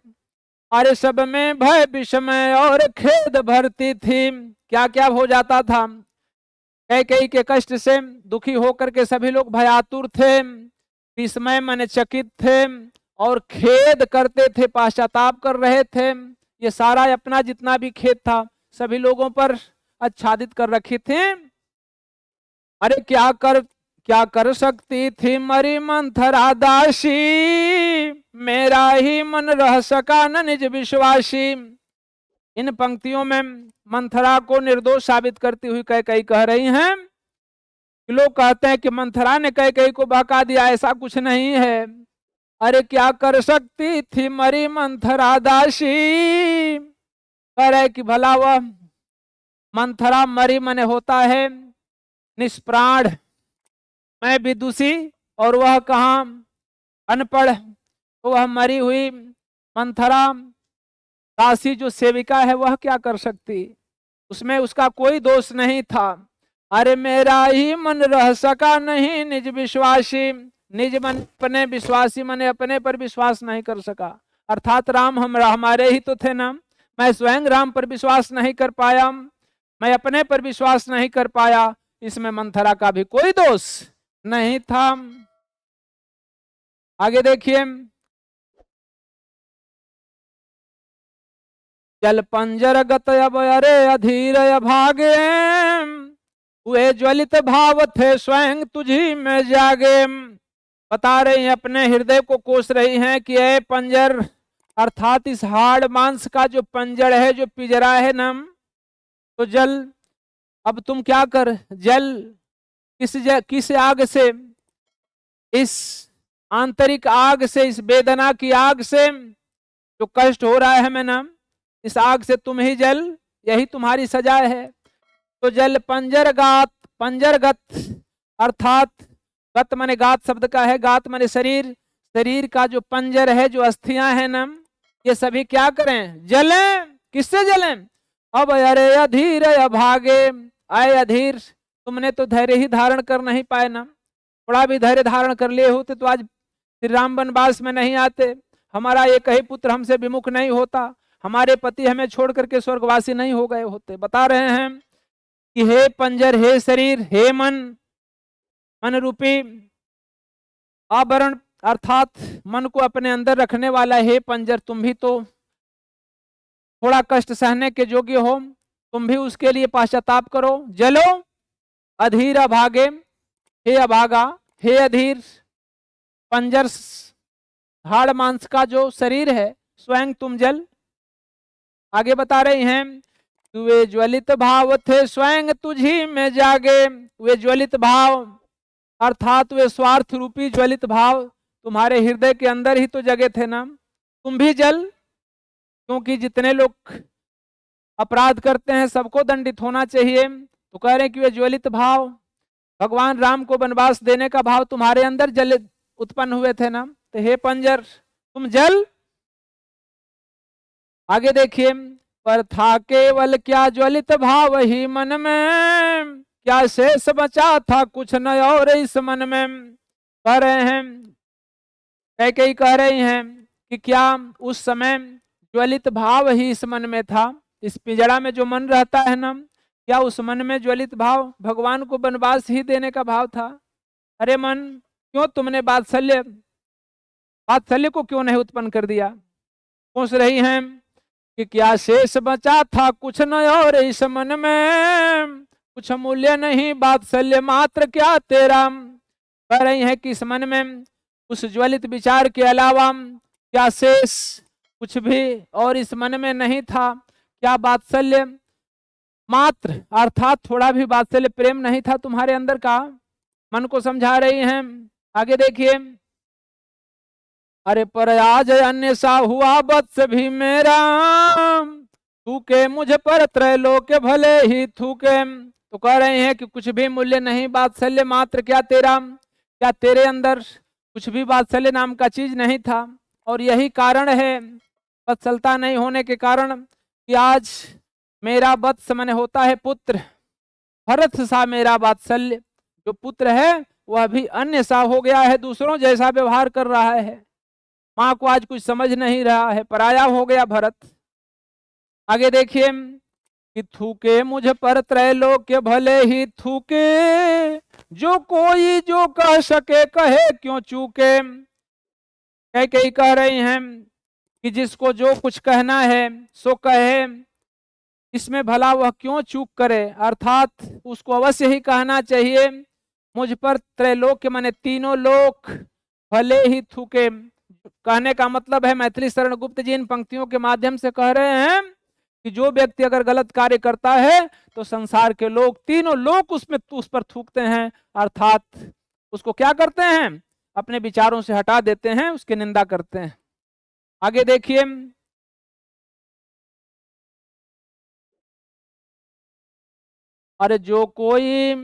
अरे सब में भय विषमय और खेद भरती थी। क्या क्या हो जाता था, कई के कष्ट से दुखी होकर के सभी लोग भयातुर थे, विस्मय माने चकित थे, और खेद करते थे, पश्चाताप कर रहे थे। ये सारा अपना जितना भी खेद था सभी लोगों पर आच्छादित कर रखी थी। अरे क्या कर सकती थी मरी मंथरा दासी, मेरा ही मन रह सका न निज विश्वासी। इन पंक्तियों में मंथरा को निर्दोष साबित करती हुई कई कह रही हैं। लोग कहते हैं कि मंथरा ने कई को बहका दिया, ऐसा कुछ नहीं है। अरे क्या कर सकती थी मरी मंथरा दासी, करे कि भला वह मंथरा, मरी मने होता है निष्प्राण, मैं विदुषी और वह कहाँ अनपढ़, तो वह मरी हुई मंथरा दासी जो सेविका है वह क्या कर सकती, उसमें उसका कोई दोष नहीं था। अरे मेरा ही मन रह सका नहीं निज विश्वासी, निज मन अपने विश्वासी मने अपने पर विश्वास नहीं कर सका, अर्थात राम हमारे ही तो थे ना, मैं स्वयं राम पर विश्वास नहीं कर पाया, मैं अपने पर विश्वास नहीं कर पाया, इसमें मंथरा का भी कोई दोष नहीं था। आगे देखिए, जल पंजर गत अब अरे अधीर भागे, वे ज्वलित भाव थे स्वयं तुझी में जागे। बता रही हैं, अपने हृदय को कोस रही हैं कि ए पंजर, अर्थात इस हाड़ मांस का जो पंजर है, जो पिंजरा है ना, तो जल, अब तुम क्या कर, जल किस आग से, इस आंतरिक आग से, इस वेदना की आग से जो कष्ट हो रहा है हमें ना, इस आग से तुम ही जल, यही तुम्हारी सजा है। तो जल पंजरगात, पंजरगत अर्थात गत माने गात शब्द का है, गात माने शरीर, शरीर का जो पंजर है, जो अस्थियां हैं ना, ये सभी क्या करें, जलें। किससे जलें, अब अरे अधीर अभागे, आए अधीर, तुमने तो धैर्य ही धारण कर नहीं पाए ना, थोड़ा भी धैर्य धारण कर लिए होते तो आज श्री राम वनवास में नहीं आते, हमारा एक ही पुत्र हमसे विमुख नहीं होता, हमारे पति हमें छोड़ करके स्वर्गवासी नहीं हो गए होते। बता रहे हैं कि हे पंजर, हे शरीर, हे मन, मन रूपी आवरण अर्थात मन को अपने अंदर रखने वाला हे पंजर, तुम भी तो थोड़ा कष्ट सहने के योग्य हो, तुम भी उसके लिए पश्चाताप करो, जलो। अधीर अभागे, हे अभागा, हे अधीर, पंजर हाड़ मांस का जो शरीर है, स्वयं तुम जल। आगे बता रही हैं, वे ज्वलित भाव थे स्वयं तुझी में जागे, वे ज्वलित भाव अर्थात वे स्वार्थ रूपी ज्वलित भाव तुम्हारे हृदय के अंदर ही तो जगे थे ना, तुम भी जल, क्योंकि जितने लोग अपराध करते हैं सबको दंडित होना चाहिए। तो कह रहे हैं कि वे ज्वलित भाव, भगवान राम को वनवास देने का भाव तुम्हारे अंदर जल उत्पन्न हुए थे ना, तो हे पंजर तुम जल। आगे देखिए, पर था केवल क्या ज्वलित भाव ही मन में, क्या शेष बचा था कुछ न और इस मन में। कह रहे हैं, कई कह रही हैं कि क्या उस समय ज्वलित भाव ही इस मन में था। इस पिंजड़ा में जो मन रहता है ना, क्या उस मन में ज्वलित भाव भगवान को वनवास ही देने का भाव था। अरे मन, क्यों तुमने वात्सल्य को क्यों नहीं उत्पन्न कर दिया। पूछ रही हैं कि क्या शेष बचा था कुछ न और इस मन में, कुछ मूल्य नहीं वात्सल्य मात्र क्या तेरा। कह रही है कि इस मन में उस ज्वलित विचार के अलावा क्या शेष कुछ भी और इस मन में नहीं था। क्या वात्सल्य मात्र अर्थात थोड़ा भी वात्सल्य प्रेम नहीं था तुम्हारे अंदर का। मन को समझा रही हैं। आगे देखिए, अरे पर आज अन्य सा हुआ वत्स भी मेरा, थूके मुझ पर त्रैलोक भले ही थूके। तो कह रहे हैं कि कुछ भी मूल्य नहीं वात्सल्य मात्र क्या तेरा, क्या तेरे अंदर कुछ भी वात्सल्य नाम का चीज नहीं था। और यही कारण है, वत्सलता नहीं होने के कारण, कि आज मेरा वत्स मन होता है पुत्र, भरत सा मेरा वात्सल्य जो पुत्र है वह भी अन्य सा हो गया है, दूसरों जैसा व्यवहार कर रहा है। माँ को आज कुछ समझ नहीं रहा है, पराया हो गया भरत। आगे देखिए कि थूके मुझ पर त्रैलोक्य भले ही थूके, जो कोई जो कह सके कहे क्यों चूके। कई कह रही हैं कि जिसको जो कुछ कहना है सो कहे, इसमें भला वह क्यों चूक करे, अर्थात उसको अवश्य ही कहना चाहिए। मुझ पर त्रैलोक्य माने तीनों लोक भले ही थूके। कहने का मतलब है, मैथिली शरण गुप्त जी इन पंक्तियों के माध्यम से कह रहे हैं कि जो व्यक्ति अगर गलत कार्य करता है तो संसार के लोग तीनों लोग उस पर थूकते हैं, अर्थात उसको क्या करते हैं, अपने विचारों से हटा देते हैं, उसकी निंदा करते हैं। आगे देखिए, अरे जो कोई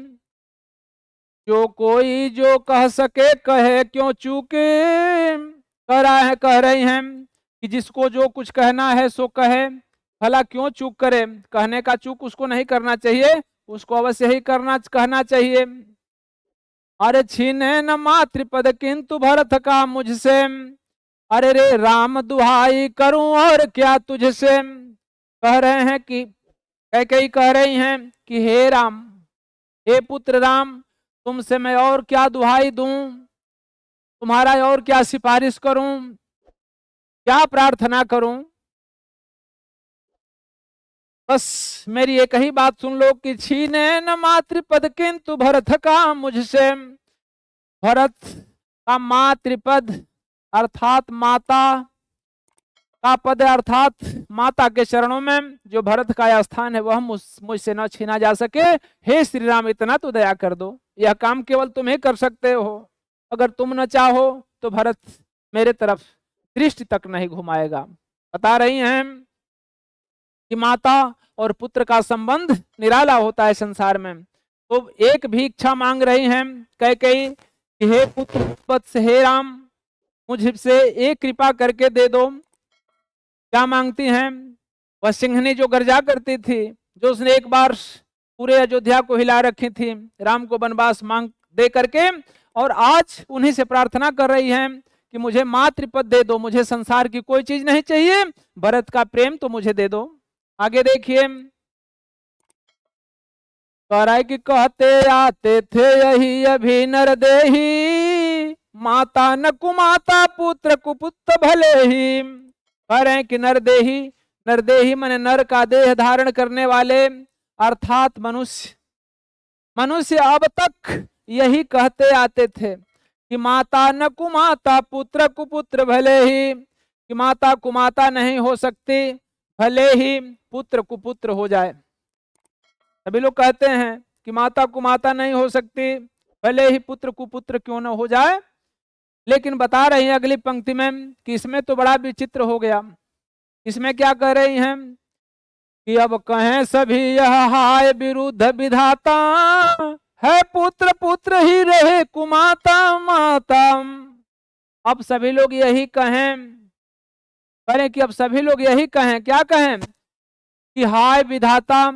जो कह सके कहे क्यों चूके। कह रही हैं कि जिसको जो कुछ कहना है सो कहे, भला क्यों चूक करे। कहने का चूक उसको नहीं करना चाहिए, उसको अवश्य ही कहना चाहिए। अरे छीने न मातृपद किंतु भरत का मुझसे, अरे रे राम दुहाई करूं और क्या तुझसे। कह रहे हैं कि कई कह रही हैं कि हे राम, हे पुत्र राम, तुमसे मैं और क्या दुहाई दूं, तुम्हारा और क्या सिफारिश करूं, क्या प्रार्थना करूं। बस मेरी एक ही बात सुन लो कि छीने न मातृपद किंतु भरत का मुझसे। भरत का मातृपद अर्थात माता का पद, अर्थात माता के चरणों में जो भरत का स्थान है वह मुझसे न छीना जा सके। हे श्री राम, इतना तो दया कर दो, यह काम केवल तुम ही कर सकते हो। अगर तुम न चाहो तो भरत मेरे तरफ दृष्टि तक नहीं घुमाएगा। बता रही हैं कि माता और पुत्र का संबंध निराला होता है संसार में। तो एक भी इच्छा मांग रही हैं कई हे पुत्र वत्स हे राम, मुझसे एक कृपा करके दे दो। क्या मांगती हैं, वह सिंहनी जो गर्जा करती थी, जो उसने एक बार पूरे अयोध्या को हिला रखी थी राम को वनवास मांग दे करके, और आज उन्हीं से प्रार्थना कर रही हैं कि मुझे मातृपद दे दो, मुझे संसार की कोई चीज नहीं चाहिए, भरत का प्रेम तो मुझे दे दो। आगे देखिए, कराय कि कहते आते थे यही अभी नर देही, माता न कुमाता पुत्र कुपुत्र भले ही। कह रहे हैं कि नरदेही माने नर का देह धारण करने वाले, अर्थात मनुष्य अब तक यही कहते आते थे कि माता न कुमाता पुत्र कुपुत्र भले ही, कि माता कुमाता नहीं हो सकती, भले ही पुत्र कुपुत्र हो जाए। सभी लोग कहते हैं कि माता कुमाता नहीं हो सकती, भले ही पुत्र कुपुत्र क्यों न हो जाए। लेकिन बता रही हैं अगली पंक्ति में कि इसमें तो बड़ा विचित्र हो गया। इसमें क्या कह रही हैं कि अब कहें सभी यह हाय विरुद्ध विधाता, है पुत्र पुत्र ही रहे कुमाता माता। अब सभी लोग यही कहें, कि अब सभी लोग यही कहें, क्या कहें कि हाय विधाता,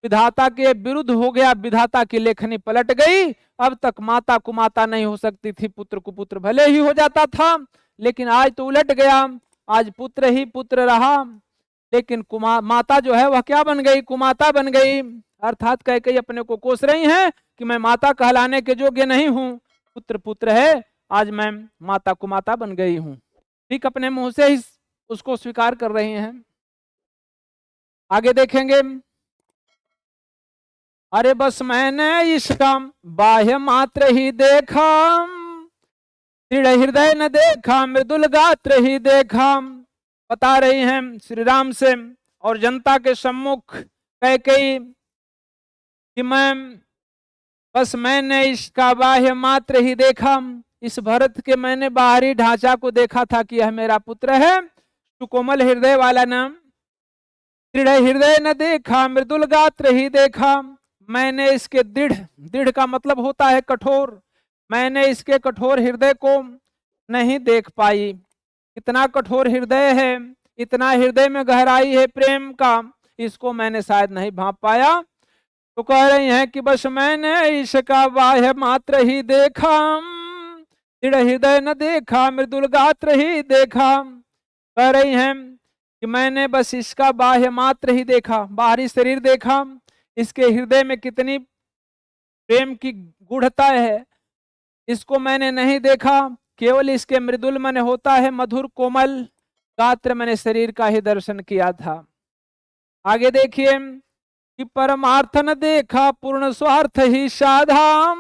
विधाता के विरुद्ध हो गया, विधाता की लेखनी पलट गई। अब तक माता कुमाता नहीं हो सकती थी, पुत्र कुपुत्र भले ही हो जाता था, लेकिन आज तो उलट गया, आज पुत्र ही पुत्र रहा, लेकिन माता जो है वह क्या बन गई, कुमाता बन गई। अर्थात कैकेयी अपने को कोस रही हैं कि मैं माता कहलाने के योग्य नहीं हूं, पुत्र पुत्र है, आज मैं माता कुमाता बन गई हूं। ठीक अपने मुंह से ही उसको स्वीकार कर रही हैं। आगे देखेंगे, अरे बस मैंने इसका बाह्य मात्र ही देखा, दृढ़ हृदय न देखा, मृदुल गात्र ही देखा। बता रही हैं श्री राम से और जनता के सम्मुख कैकेयी कि बस मैंने इसका बाह्य मात्र ही देखा, इस भरत के मैंने बाहरी ढांचा को देखा था कि यह मेरा पुत्र है, सुकोमल हृदय वाला नाम, दृढ़ हृदय न देखा, मृदुल गात्र ही देखा। मैंने इसके दृढ़, दृढ़ का मतलब होता है कठोर, मैंने इसके कठोर हृदय को नहीं देख पाई। इतना कठोर हृदय है, इतना हृदय में गहराई है प्रेम का, इसको मैंने शायद नहीं भांप पाया। तो कह रही हैं कि बस मैंने इसका बाह्य मात्र ही देखा, दृढ़ हृदय न देखा, मृदुल गात्र ही देखा। कह रही हैं कि मैंने बस इसका बाह्य मात्र ही देखा, बाहरी शरीर देखा, इसके हृदय में कितनी प्रेम की गूढ़ता है इसको मैंने नहीं देखा, केवल इसके मृदुल मन होता है मधुर कोमल गात्र, मैंने शरीर का ही दर्शन किया था। आगे देखिए कि परमार्थ न देखा, पूर्ण स्वार्थ ही साधा,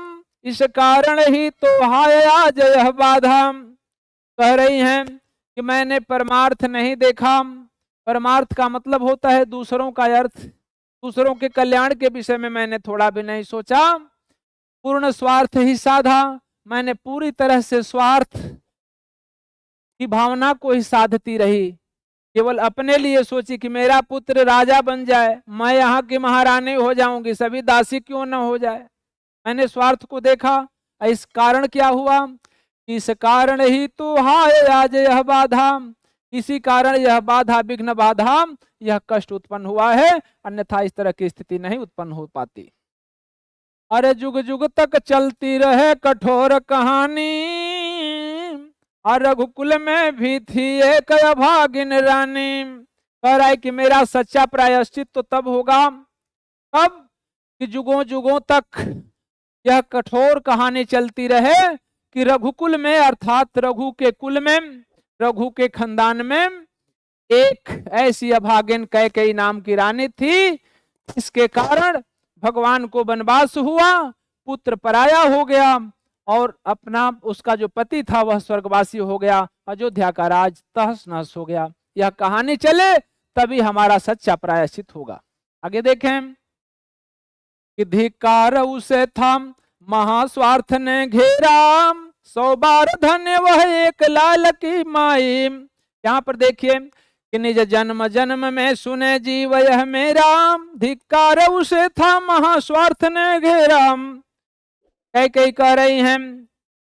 इस कारण ही तो हाय आज यह बाधा। कह रही हैं कि मैंने परमार्थ नहीं देखा, परमार्थ का मतलब होता है दूसरों का अर्थ, दूसरों के कल्याण के विषय में मैंने थोड़ा भी नहीं सोचा। पूर्ण स्वार्थ ही साधा, मैंने पूरी तरह से स्वार्थ की भावना को ही साधती रही, केवल अपने लिए सोची कि मेरा पुत्र राजा बन जाए, मैं यहाँ की महारानी हो जाऊंगी, सभी दासी क्यों न हो जाए। मैंने स्वार्थ को देखा। इस कारण क्या हुआ, इस कारण ही तो हाय आज यह बाधा, इसी कारण यह बाधा, विघ्न बाधा, यह कष्ट उत्पन्न हुआ है, अन्यथा इस तरह की स्थिति नहीं उत्पन्न हो पाती। अरे जुग जुग तक चलती रहे कठोर कहानी, और रघुकुल में भी थी एक अभागिन रानी। कह रहा है कि मेरा सच्चा प्रायश्चित तो तब होगा, तब कि जुगों जुगों तक यह कठोर कहानी चलती रहे कि रघुकुल में, अर्थात रघु के कुल में, रघु के खानदान में एक ऐसी अभागिन कैकेयी नाम की रानी थी, इसके कारण भगवान को वनवास हुआ, पुत्र पराया हो गया, और अपना उसका जो पति था वह स्वर्गवासी हो गया, अयोध्या का राज तहस नहस हो गया। यह कहानी चले तभी हमारा सच्चा प्रायश्चित होगा। आगे देखें कि धिक्कार उसे था महास्वार्थ ने घेरा, 100 बार धन्य वह एक लाल की माई। यहाँ पर देखिए कि निज जन्म जन्म में सुने जीव यह मेरा, धिक्कार उसे था महास्वार्थ ने घेरा। कैकेयी कह रही हैं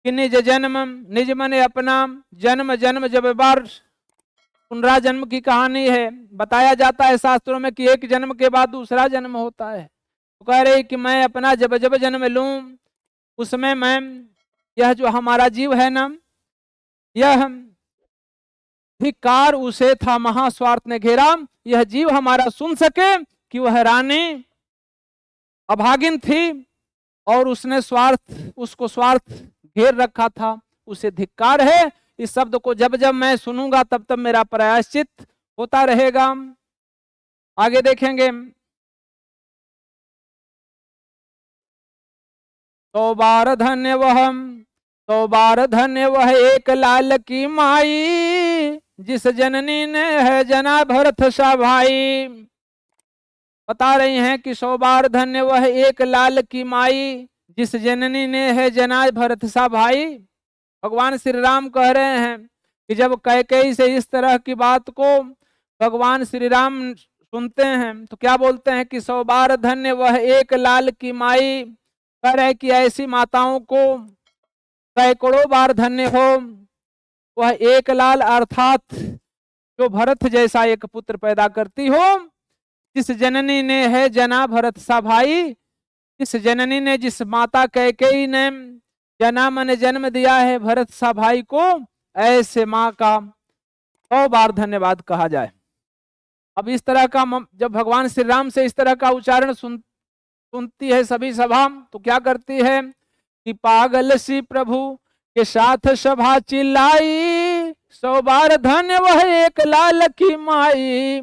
कि निज जन्म, निज मने अपना, जन्म जन्म, जब बार पुनराजन्म की कहानी है, बताया जाता है शास्त्रों में कि एक जन्म के बाद दूसरा जन्म होता है। तो कह रही कि मैं अपना जब जब जन्म लूं उसमें मैं, यह जो हमारा जीव है ना, यह धिक्कार उसे था महास्वार्थ ने घेरा, यह जीव हमारा सुन सके कि वह रानी अभागिन थी और उसने स्वार्थ, उसको स्वार्थ घेर रखा था, उसे धिक्कार है। इस शब्द को जब जब मैं सुनूंगा तब तब मेरा प्रायश्चित होता रहेगा। आगे देखेंगे, 100 बार धन्य वह, 100 बार धन्य वह एक लाल की माई, जिस जननी ने है जना भरत सा भाई। बता रही हैं कि 100 बार धन्य वह एक लाल की माई, जिस जननी ने है जना भरत सा भाई। भगवान श्री राम कह रहे हैं कि जब कैकेयी से इस तरह की बात को भगवान श्री राम सुनते हैं तो क्या बोलते हैं कि 100 बार धन्य वह एक लाल की माई। कह रहे कि ऐसी माताओं को सैकड़ों बार धन्य हो, वह एक लाल अर्थात जो भरत जैसा एक पुत्र पैदा करती हो, जिस जननी ने है जना भरत सा भाई, जिस जननी ने, जिस माता कैकेयी ने जना मन जन्म दिया है भरत सा भाई को, ऐसे माँ का 100 बार धन्यवाद कहा जाए। अब इस तरह का जब भगवान श्री राम से इस तरह का उच्चारण सुनती है सभी सभा, तो क्या करती है कि पागल सी प्रभु के साथ सभा चिल्लाई, 100 बार धन्य वह एक लाल की माई।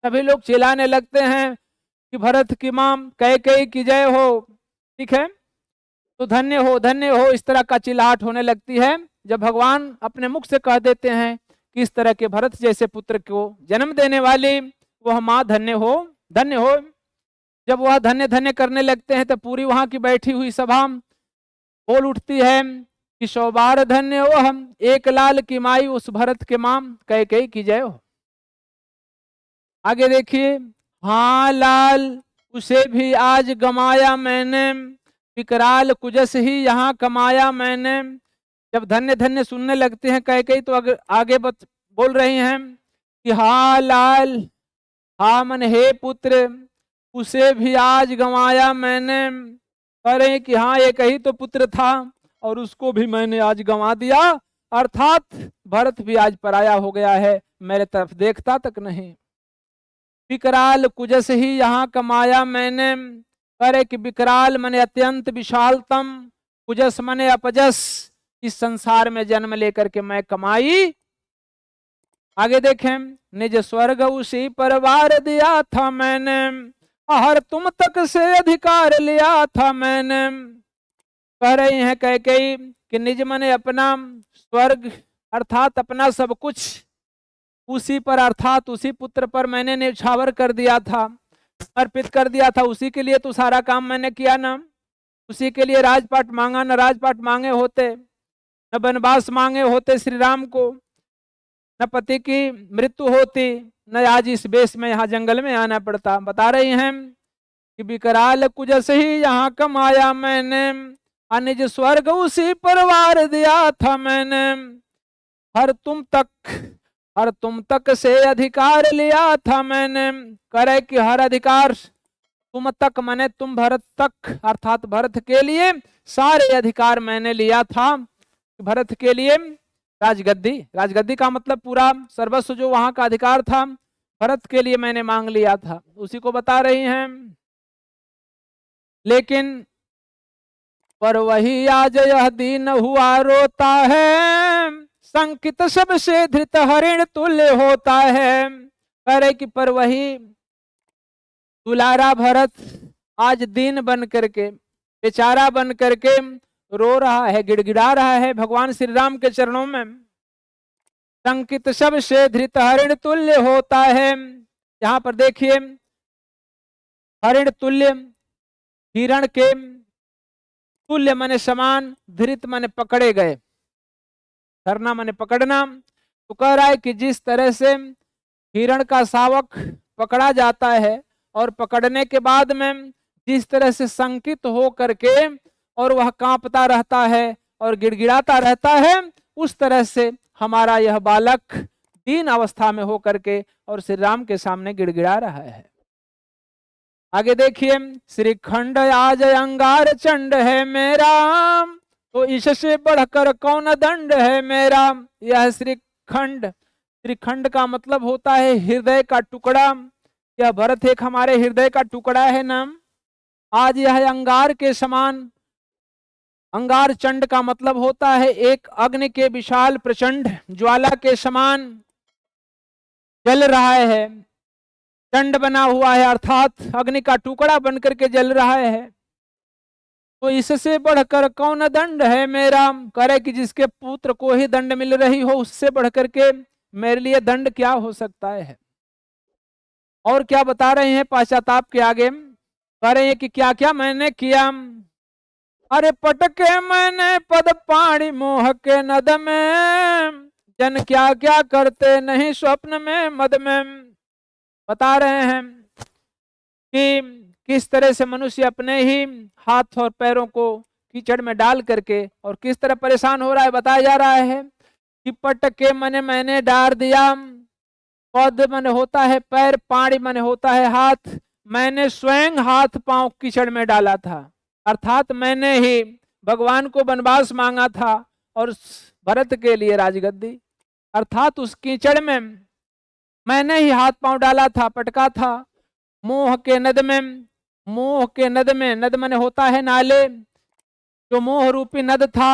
सभी लोग चिल्लाने लगते हैं कि भरत की मां कैकेयी की जय हो। ठीक है, तो धन्य हो धन्य हो, इस तरह का चिल्लाहट होने लगती है जब भगवान अपने मुख से कह देते हैं कि इस तरह के भरत जैसे पुत्र को जन्म देने वाली वह माँ धन्य हो धन्य हो। जब वह धन्य धन्य करने लगते हैं तो पूरी वहां की बैठी हुई सभा बोल उठती है कि 100 बार धन्य हो हम एक लाल की माई उस भरत के मां कैकेयी की जय हो। आगे देखिए, हाँ लाल उसे भी आज गमाया मैंने, विकराल कुजस ही यहाँ कमाया मैंने। जब धन्य धन्य सुनने लगते हैं कैकेयी तो आगे बोल रही हैं कि हाँ लाल, हाँ मन हे पुत्र, उसे भी आज गंवाया मैंने। कह रहे हैं कि हाँ एक ही तो पुत्र था और उसको भी मैंने आज गंवा दिया, अर्थात भरत भी आज पराया हो गया है, मेरे तरफ देखता तक नहीं। विकराल कुजस ही यहाँ कमाया मैंने, कह रहे कि विकराल मने अत्यंत विशालतम, कुजस मने अपजस, इस संसार में जन्म लेकर के मैं कमाई। आगे देखें, निज स्वर्ग उसी पर वार दिया था मैंने, हर तुम तक से अधिकार लिया था मैंने। कह रही हैं कैकेयी कि निज मने अपना स्वर्ग अर्थात अपना सब कुछ उसी पर अर्थात उसी पुत्र पर मैंने न्यौछावर कर दिया था, अर्पित कर दिया था। उसी के लिए तो सारा काम मैंने किया ना, उसी के लिए राजपाट मांगा, न राजपाट मांगे होते, न वनवास मांगे होते श्री राम को, न पति की मृत्यु होती, न आज इस बेस में यहाँ जंगल में आना पड़ता। बता रही हैं कि विकराल कुजस ही यहाँ कमाया मैंने, निज स्वर्ग उसी पर वार दिया था मैंने, हर तुम तक से अधिकार लिया था मैंने। करे कि हर अधिकार तुम तक मने तुम भरत तक अर्थात भरत के लिए सारे अधिकार मैंने लिया था। भरत के लिए राजगद्दी का मतलब पूरा सर्वस्व जो वहां का अधिकार था भरत के लिए मैंने मांग लिया था, उसी को बता रही हैं। लेकिन पर वही आज यह दिन हुआ रोता है, संकित सबसे धृत हरिण तुल्य होता है। कह रहे कि पर वही दुलारा भरत आज दीन बन करके बेचारा बन करके रो रहा है, गिड़गिड़ा रहा है भगवान श्री राम के चरणों में। संकित सबसे धृत हरिण तुल्य होता है, यहाँ पर देखिए हरिण तुल्य, हिरण के तुल्य माने समान, धृत माने पकड़े गए, धरना माने पकड़ना। तो कह रहा है कि जिस तरह से हिरण का शावक पकड़ा जाता है और पकड़ने के बाद में जिस तरह से संकित हो करके और वह कांपता रहता है और गिड़गिड़ाता रहता है, उस तरह से हमारा यह बालक दीन अवस्था में हो करके और श्री राम के सामने गिड़गिड़ा रहा है। आगे देखिए, श्रीखंड आज अंगार चंड है मेरा, तो इससे बढ़कर कौन दंड है मेरा। यह श्रीखंड का मतलब होता है हृदय का टुकड़ा। यह भरत एक हमारे हृदय का टुकड़ा है ना। आज यह अंगार के समान, अंगार चंड का मतलब होता है एक अग्नि के विशाल प्रचंड ज्वाला के समान जल रहा है, चंड बना हुआ है अर्थात अग्नि का टुकड़ा बनकर के जल रहा है। तो इससे बढ़कर कौन दंड है मेरा। करे कि जिसके पुत्र को ही दंड मिल रही हो, उससे बढ़कर के मेरे लिए दंड क्या हो सकता है। और क्या बता रहे हैं पश्चाताप के आगे, कह रहे हैं कि क्या क्या मैंने किया। अरे पटके मैंने पद पाणी मोह के नद में, जन क्या क्या करते नहीं स्वप्न में मद में। बता रहे हैं कि किस तरह से मनुष्य अपने ही हाथ और पैरों को कीचड़ में डाल करके और किस तरह परेशान हो रहा है। बताया जा रहा है कि पटके मैंने डार दिया, पद माने होता है पैर, पाणी माने होता है हाथ। मैंने स्वयं हाथ पांव कीचड़ में डाला था, अर्थात मैंने ही भगवान को वनवास मांगा था और भरत के लिए राजगद्दी, अर्थात उस कीचड़ में मैंने ही हाथ पांव डाला था, पटका था। मोह के नद में, मोह के नद में, नद माने होता है नाले, जो मोह रूपी नद था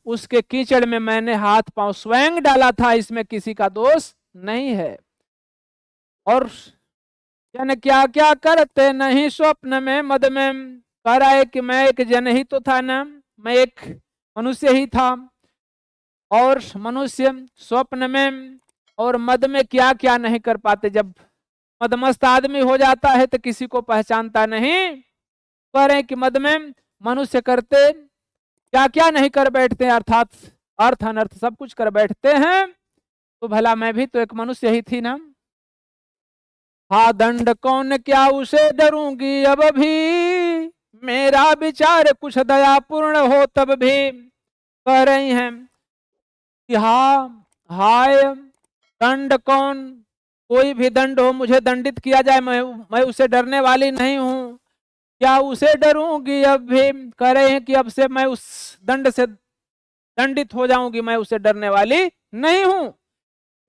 उसके कीचड़ में मैंने हाथ पांव स्वयं डाला था, इसमें किसी का दोष नहीं है। और जन क्या क्या करते नहीं स्वप्न में मद में, कह रहा है कि मैं एक जन ही तो था ना, मैं एक मनुष्य ही था, और मनुष्य स्वप्न में और मद में क्या क्या नहीं कर पाते। जब मदमस्त आदमी हो जाता है तो किसी को पहचानता नहीं। कह रहे हैं कि मद में मनुष्य करते क्या क्या नहीं कर बैठते, अर्थात अर्थ अनर्थ सब कुछ कर बैठते हैं। तो भला मैं भी तो एक मनुष्य ही थी ना। हा दंड कौन क्या उसे डरूंगी अब भी, मेरा विचार कुछ दयापूर्ण हो तब भी। कह रही हैं कि हाय दंड कौन, कोई भी दंड हो मुझे दंडित किया जाए, मैं उसे डरने वाली नहीं हूं, क्या उसे डरूंगी अब भी। कह रहे हैं कि अब से मैं उस दंड से दंडित हो जाऊंगी, मैं उसे डरने वाली नहीं हूं।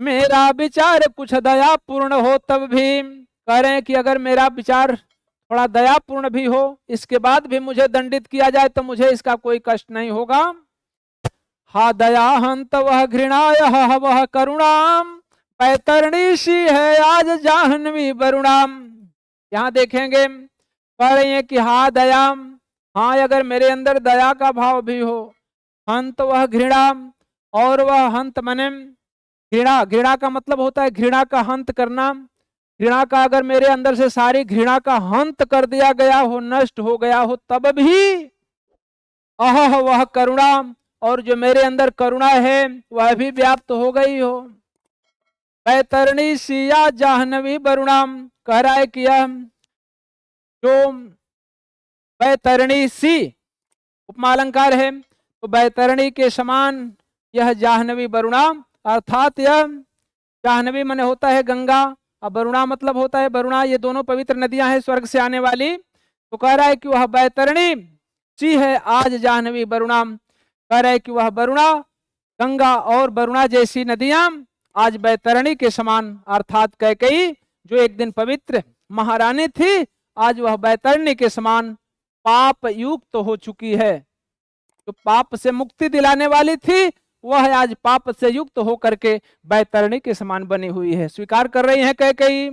मेरा विचार कुछ दयापूर्ण हो तब भी, कह रहे हैं कि अगर मेरा विचार थोड़ा दयापूर्ण भी हो, इसके बाद भी मुझे दंडित किया जाए तो मुझे इसका कोई कष्ट नहीं होगा। हा दया हंत वह घृणा यह वह करुणाम, पैतरणी सी है आज जाह्नवी वरुणाम। यहाँ देखेंगे कह रहे हैं कि हा दया, हाँ अगर मेरे अंदर दया का भाव भी हो, हंत वह घृणा, और वह हंत मने घृणा, घृणा का मतलब होता है घृणा का हंत करना। घृणा का अगर मेरे अंदर से सारी घृणा का हंत कर दिया गया हो, नष्ट हो गया हो, तब भी अह वह करुणा, और जो मेरे अंदर करुणा है वह भी व्याप्त हो गई हो। पैतरणी सिया जाह्नवी वरुणाम, कह रहा है कि यह जो बैतरणी सी उपमा अलंकार है, तो बैतरणी के समान यह जाह्नवी वरुणा, अर्थात यह जाह्नवी माने होता है गंगा, और वरुणा मतलब होता है वरुणा, ये दोनों पवित्र नदियां हैं स्वर्ग से आने वाली। तो कह रहा है कि वह बैतरणी सी है आज जाह्नवी वरुणा, कह रहा है कि वह वरुणा गंगा और वरुणा जैसी नदियां आज बैतरणी के समान, अर्थात कैकेयी जो एक दिन पवित्र महारानी थी, आज वह बैतरणी के समान पाप युक्त हो चुकी है। जो पाप से मुक्ति दिलाने वाली थी वह आज पाप से युक्त होकर के बैतरणी के समान बनी हुई है। स्वीकार कर रही है कैकेयी।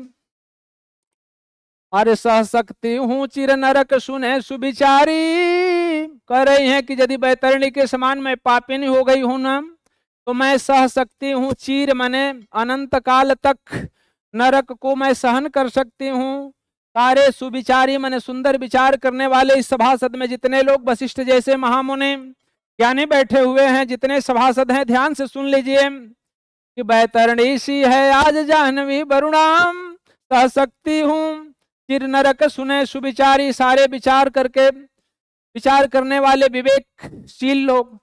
अरे सह सकती हूँ चिर नरक सुने सुविचारी, कह रही हैं कि यदि बैतरणी के समान मैं पापिनी हो गई हूं ना, तो मैं सह सकती हूँ, चीर मने अनंत काल तक नरक को मैं सहन कर सकती हूँ। सारे सुविचारी मने सुंदर विचार करने वाले इस सभासद में जितने लोग वशिष्ठ जैसे महामुनि ज्ञानी बैठे हुए हैं, जितने सभासद हैं, ध्यान से सुन लीजिए कि बैतरणी सी है आज जाह्नवी वरुणाम, सह सकती हूँ चिर नरक सुने सुविचारी। सारे विचार करके विचार करने वाले विवेकशील लोग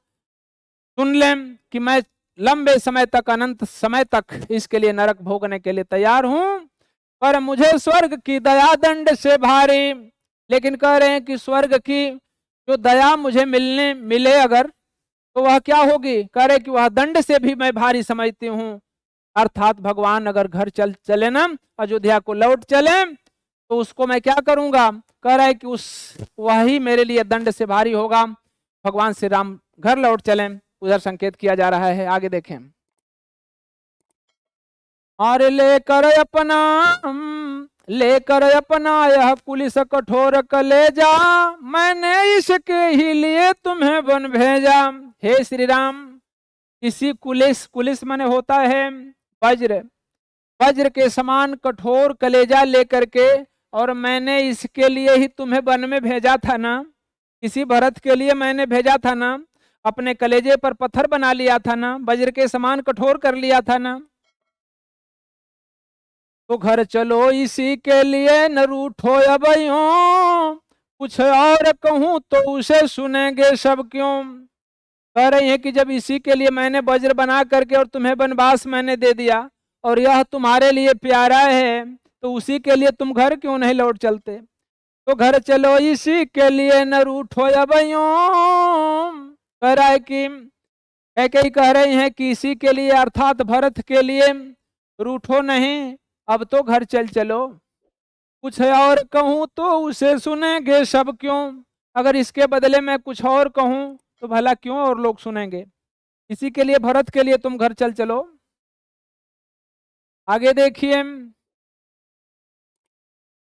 सुन लें कि मैं लंबे समय तक, अनंत समय तक इसके लिए नरक भोगने के लिए तैयार हूं, पर मुझे स्वर्ग की दया दंड से भारी। लेकिन कह रहे हैं कि स्वर्ग की जो दया मुझे मिले अगर, तो वह क्या होगी। कह रहे कि वह दंड से भी मैं भारी समझती हूँ, अर्थात भगवान अगर घर चले ना, अयोध्या को लौट चले, तो उसको मैं क्या करूंगा। कह रहा है कि वही मेरे लिए दंड से भारी होगा। भगवान श्री राम घर लौट चलें, उधर संकेत किया जा रहा है, आगे देखें। और लेकर अपना यह पुलिस कठोर कलेजा, मैंने इसके ही लिए तुम्हें वन भेजा। हे श्री राम, इसी कुलिस माने होता है वज्र, वज्र के समान कठोर कलेजा लेकर के, और मैंने इसके लिए ही तुम्हें वन में भेजा था ना, इसी भरत के लिए मैंने भेजा था ना, अपने कलेजे पर पत्थर बना लिया था ना, वज्र के समान कठोर कर लिया था ना। तो घर चलो इसी के लिए न रूठो अब यूं, कुछ और कहूं तो उसे सुनेंगे सब क्यों। कह रही है कि जब इसी के लिए मैंने वज्र बना करके और तुम्हें वनवास मैंने दे दिया, और यह तुम्हारे लिए प्यारा है, तो उसी के लिए तुम घर क्यों नहीं लौट चलते? तो घर चलो इसी के लिए, न रूठो अबयों। कह रहा है कि कई कह रही हैं कि इसी के लिए अर्थात भरत के लिए, रूठो नहीं, अब तो घर चलो। कुछ और कहूं तो उसे सुनेंगे सब क्यों? अगर इसके बदले में कुछ और कहूं तो भला क्यों और लोग सुनेंगे? इसी के लिए, भरत के लिए तुम घर चलो। आगे देखिए,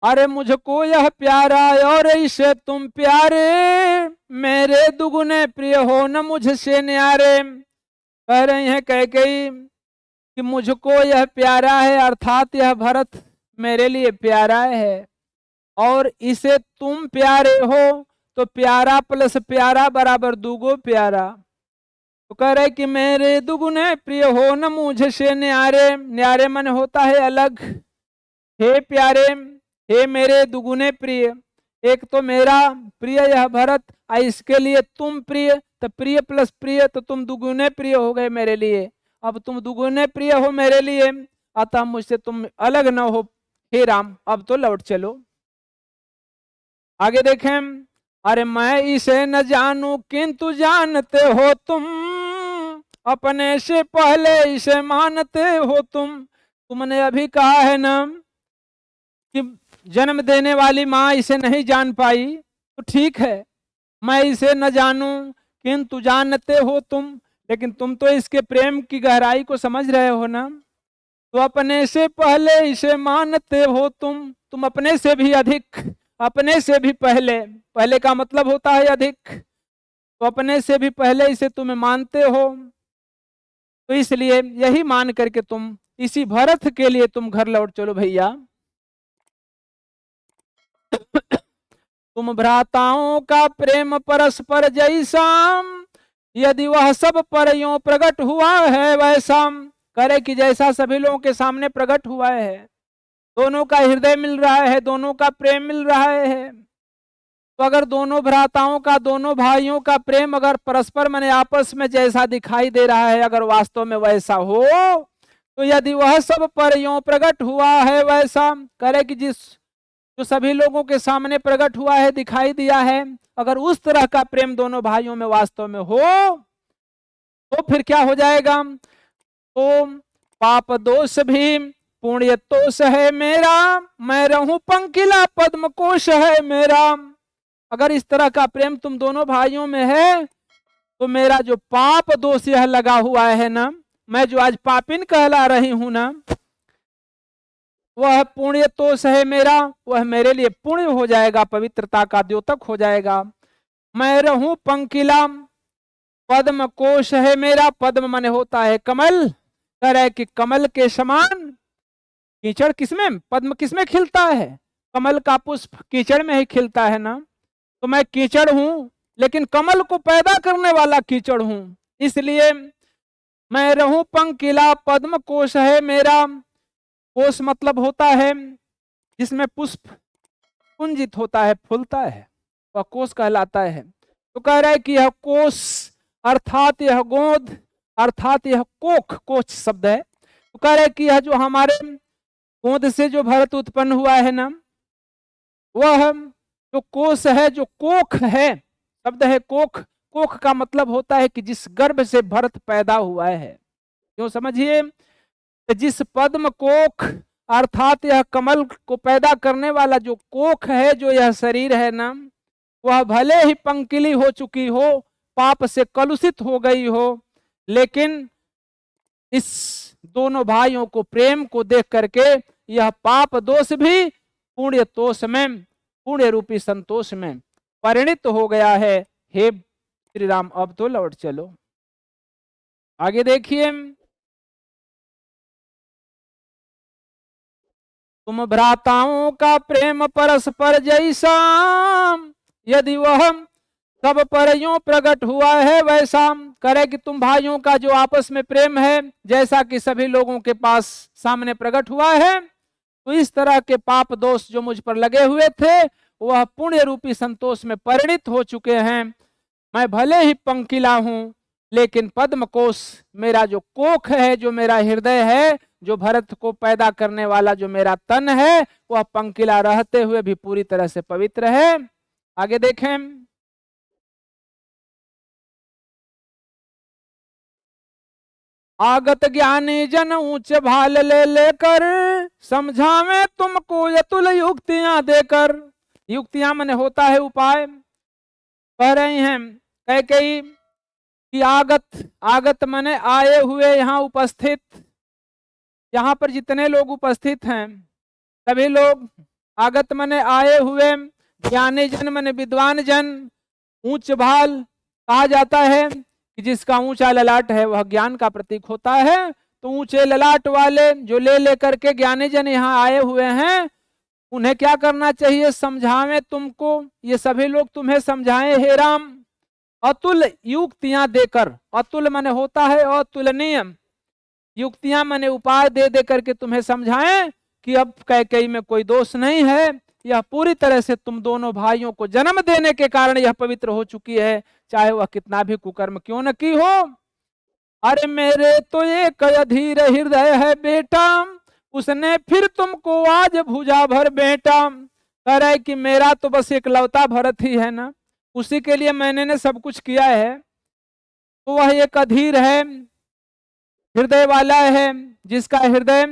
अरे मुझको यह प्यारा और इसे तुम प्यारे, मेरे दुगुने प्रिय हो न मुझसे न्यारे। कह रही हैं कैकेयी कि मुझको यह प्यारा है, अर्थात यह भरत मेरे लिए प्यारा है, और इसे तुम प्यारे हो, तो प्यारा प्लस प्यारा बराबर दुगो प्यारा। तो कह रहे कि मेरे दुगुने प्रिय हो न मुझसे न्यारे। न्यारे मन होता है अलग। हे प्यारे, हे मेरे दुगुने प्रिय, एक तो मेरा प्रिय यह भरत, इसके लिए तुम प्रिय, तो प्रिय प्लस प्रिय तो तुम दुगुने प्रिय हो गए मेरे लिए। अब तुम दुगुने प्रिय हो मेरे लिए, अतः मुझसे तुम अलग न हो। हे राम, अब तो लौट चलो। आगे देखें, अरे मैं इसे न जानू किंतु जानते हो तुम, अपने से पहले इसे मानते हो तुम। तुमने अभी कहा है ना कि जन्म देने वाली माँ इसे नहीं जान पाई, तो ठीक है, मैं इसे न जानूं किंतु जानते हो तुम, लेकिन तुम तो इसके प्रेम की गहराई को समझ रहे हो ना। तो अपने से पहले इसे मानते हो तुम अपने से भी अधिक, अपने से भी पहले, पहले का मतलब होता है अधिक, तो अपने से भी पहले इसे तुम्हें मानते हो। तो इसलिए यही मान करके तुम इसी भरत के लिए तुम घर लौट चलो भैया। तुम भ्राताओं का प्रेम परस्पर जैसा, यदि वह सब पर यूं प्रकट हुआ है वैसा। करे कि जैसा सभी लोगों के सामने प्रकट हुआ है, दोनों का हृदय मिल रहा है, दोनों का प्रेम मिल रहा है। तो अगर दोनों भ्राताओं का, दोनों भाइयों का प्रेम अगर परस्पर माने आपस में जैसा दिखाई दे रहा है, अगर वास्तव में वैसा हो, तो यदि वह सब पर यूं प्रकट हुआ है वैसा। करे कि जो सभी लोगों के सामने प्रकट हुआ है, दिखाई दिया है, अगर उस तरह का प्रेम दोनों भाइयों में वास्तव में हो, तो फिर क्या हो जाएगा? तो पाप दोष भी पुण्य तोष है मेरा, मैं रहूं पंकिला पद्म कोश है मेरा। अगर इस तरह का प्रेम तुम दोनों भाइयों में है, तो मेरा जो पाप दोष यह लगा हुआ है ना, मैं जो आज पापिन कहला रही हूं ना, वह पुण्य तोष है मेरा, वह मेरे लिए पुण्य हो जाएगा, पवित्रता का द्योतक हो जाएगा। मैं रहूं पंकिला, पद्म कोश है मेरा, पद्म मन होता है कमल। कह रहे कि कमल के समान कीचड़ किसमें, पद्म किसमें खिलता है? कमल का पुष्प कीचड़ में ही खिलता है ना। तो मैं कीचड़ हूं, लेकिन कमल को पैदा करने वाला कीचड़ हूं, इसलिए मैं रहूं पंकिला, पद्म कोश है मेरा। कोश मतलब होता है जिसमें पुष्प कुंजित होता है, फूलता है, वह कोश कहलाता है। तो कह रहा है कि यह कोश अर्थात यह गोद, अर्थात यह कोख, कोच शब्द है। तो कह रहे कि यह जो हमारे गोद से जो भरत उत्पन्न हुआ है ना, वह जो कोश है, जो कोख है, शब्द है कोख। कोख का मतलब होता है कि जिस गर्भ से भरत पैदा हुआ है। क्यों समझिए, जिस पद्म कोख अर्थात यह कमल को पैदा करने वाला जो कोख है, जो यह शरीर है ना, वह भले ही पंकिली हो चुकी हो, पाप से कलुषित हो गई हो, लेकिन इस दोनों भाइयों को प्रेम को देख करके यह पाप दोष भी पुण्य तोष में, पुण्य रूपी संतोष में परिणित हो गया है। हे श्री राम, अब तो लौट चलो। आगे देखिए, तुम भ्राताओं का प्रेम परस्पर जैसा, यदि वह सब पर यूं प्रकट हुआ है वैसा। करे कि तुम भाइयों का जो आपस में प्रेम है, जैसा कि सभी लोगों के पास सामने प्रकट हुआ है, तो इस तरह के पाप दोष जो मुझ पर लगे हुए थे, वह पुण्य रूपी संतोष में परिणित हो चुके हैं। मैं भले ही पंकिला हूं, लेकिन पद्म कोश मेरा जो कोख है, जो मेरा हृदय है, जो भरत को पैदा करने वाला जो मेरा तन है, वह पंकिला रहते हुए भी पूरी तरह से पवित्र है। आगे देखें, आगत ज्ञानी जन ऊंचे भाल ले लेकर, समझावे तुमको अतुल युक्तियां देकर। युक्तियां माने होता है उपाय। कह रही हैं कैकेयी कि आगत, आगत माने आए हुए, यहाँ उपस्थित, यहाँ पर जितने लोग उपस्थित हैं सभी लोग, आगत माने आए हुए, ज्ञानी जन माने विद्वान जन, ऊंच भाल कहा जाता है कि जिसका ऊंचा ललाट है वह ज्ञान का प्रतीक होता है। तो ऊंचे ललाट वाले जो ले लेकर के ज्ञानी जन यहाँ आए हुए हैं, उन्हें क्या करना चाहिए? समझावे तुमको, ये सभी लोग तुम्हें समझाएं हे राम, अतुल युक्तियां देकर। अतुल माने होता है अतुलनीय, युक्तियां माने उपाय दे दे करके तुम्हें समझाएं कि अब कैकेयी में कोई दोष नहीं है, यह पूरी तरह से तुम दोनों भाइयों को जन्म देने के कारण यह पवित्र हो चुकी है, चाहे वह कितना भी कुकर्म क्यों न की हो। अरे मेरे तो एक अधीर हृदय है बेटा, उसने फिर तुमको आज भुजा भर बेटा। कह रहा है कि मेरा तो बस एक लौता भरत ही है ना, उसी के लिए मैंने ने सब कुछ किया है। तो वह एक अधीर है, हृदय वाला है, जिसका हृदय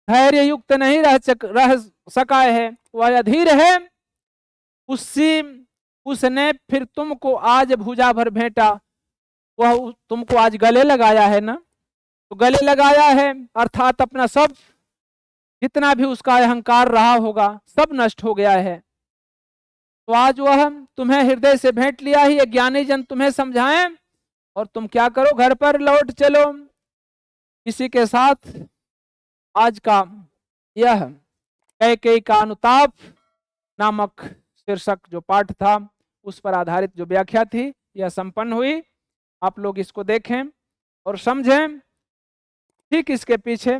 धैर्य युक्त नहीं रह सका है, वह अधीर है। उसने फिर तुमको आज भुजा भर भेंटा, वह तुमको आज गले लगाया है ना। तो गले लगाया है अर्थात अपना सब जितना भी उसका अहंकार रहा होगा सब नष्ट हो गया है। तो आज वह तुम्हें हृदय से भेंट लिया ही, ज्ञानी जन तुम्हें समझाएं और तुम क्या करो, घर पर लौट चलो। इसी के साथ आज का यह कैकेयी का अनुताप नामक शीर्षक जो पाठ था, उस पर आधारित जो व्याख्या थी, यह संपन्न हुई। आप लोग इसको देखें और समझें। ठीक इसके पीछे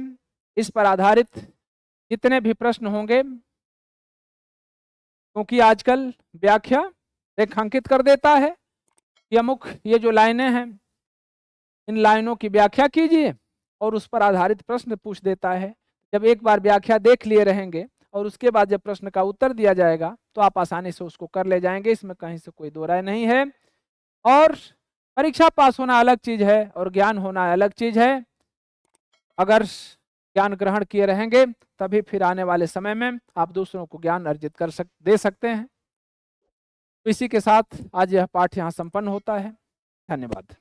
इस पर आधारित जितने भी प्रश्न होंगे, क्योंकि आजकल व्याख्या रेखांकित कर देता है कि अमुक ये जो लाइनें हैं, इन लाइनों की व्याख्या कीजिए, और उस पर आधारित प्रश्न पूछ देता है। जब एक बार व्याख्या देख लिए रहेंगे और उसके बाद जब प्रश्न का उत्तर दिया जाएगा तो आप आसानी से उसको कर ले जाएंगे, इसमें कहीं से कोई दो राय नहीं है। और परीक्षा पास होना अलग चीज है और ज्ञान होना अलग चीज है। अगर ज्ञान ग्रहण किए रहेंगे तभी फिर आने वाले समय में आप दूसरों को ज्ञान अर्जित दे सकते हैं। तो इसी के साथ आज यह पाठ यहाँ संपन्न होता है। धन्यवाद।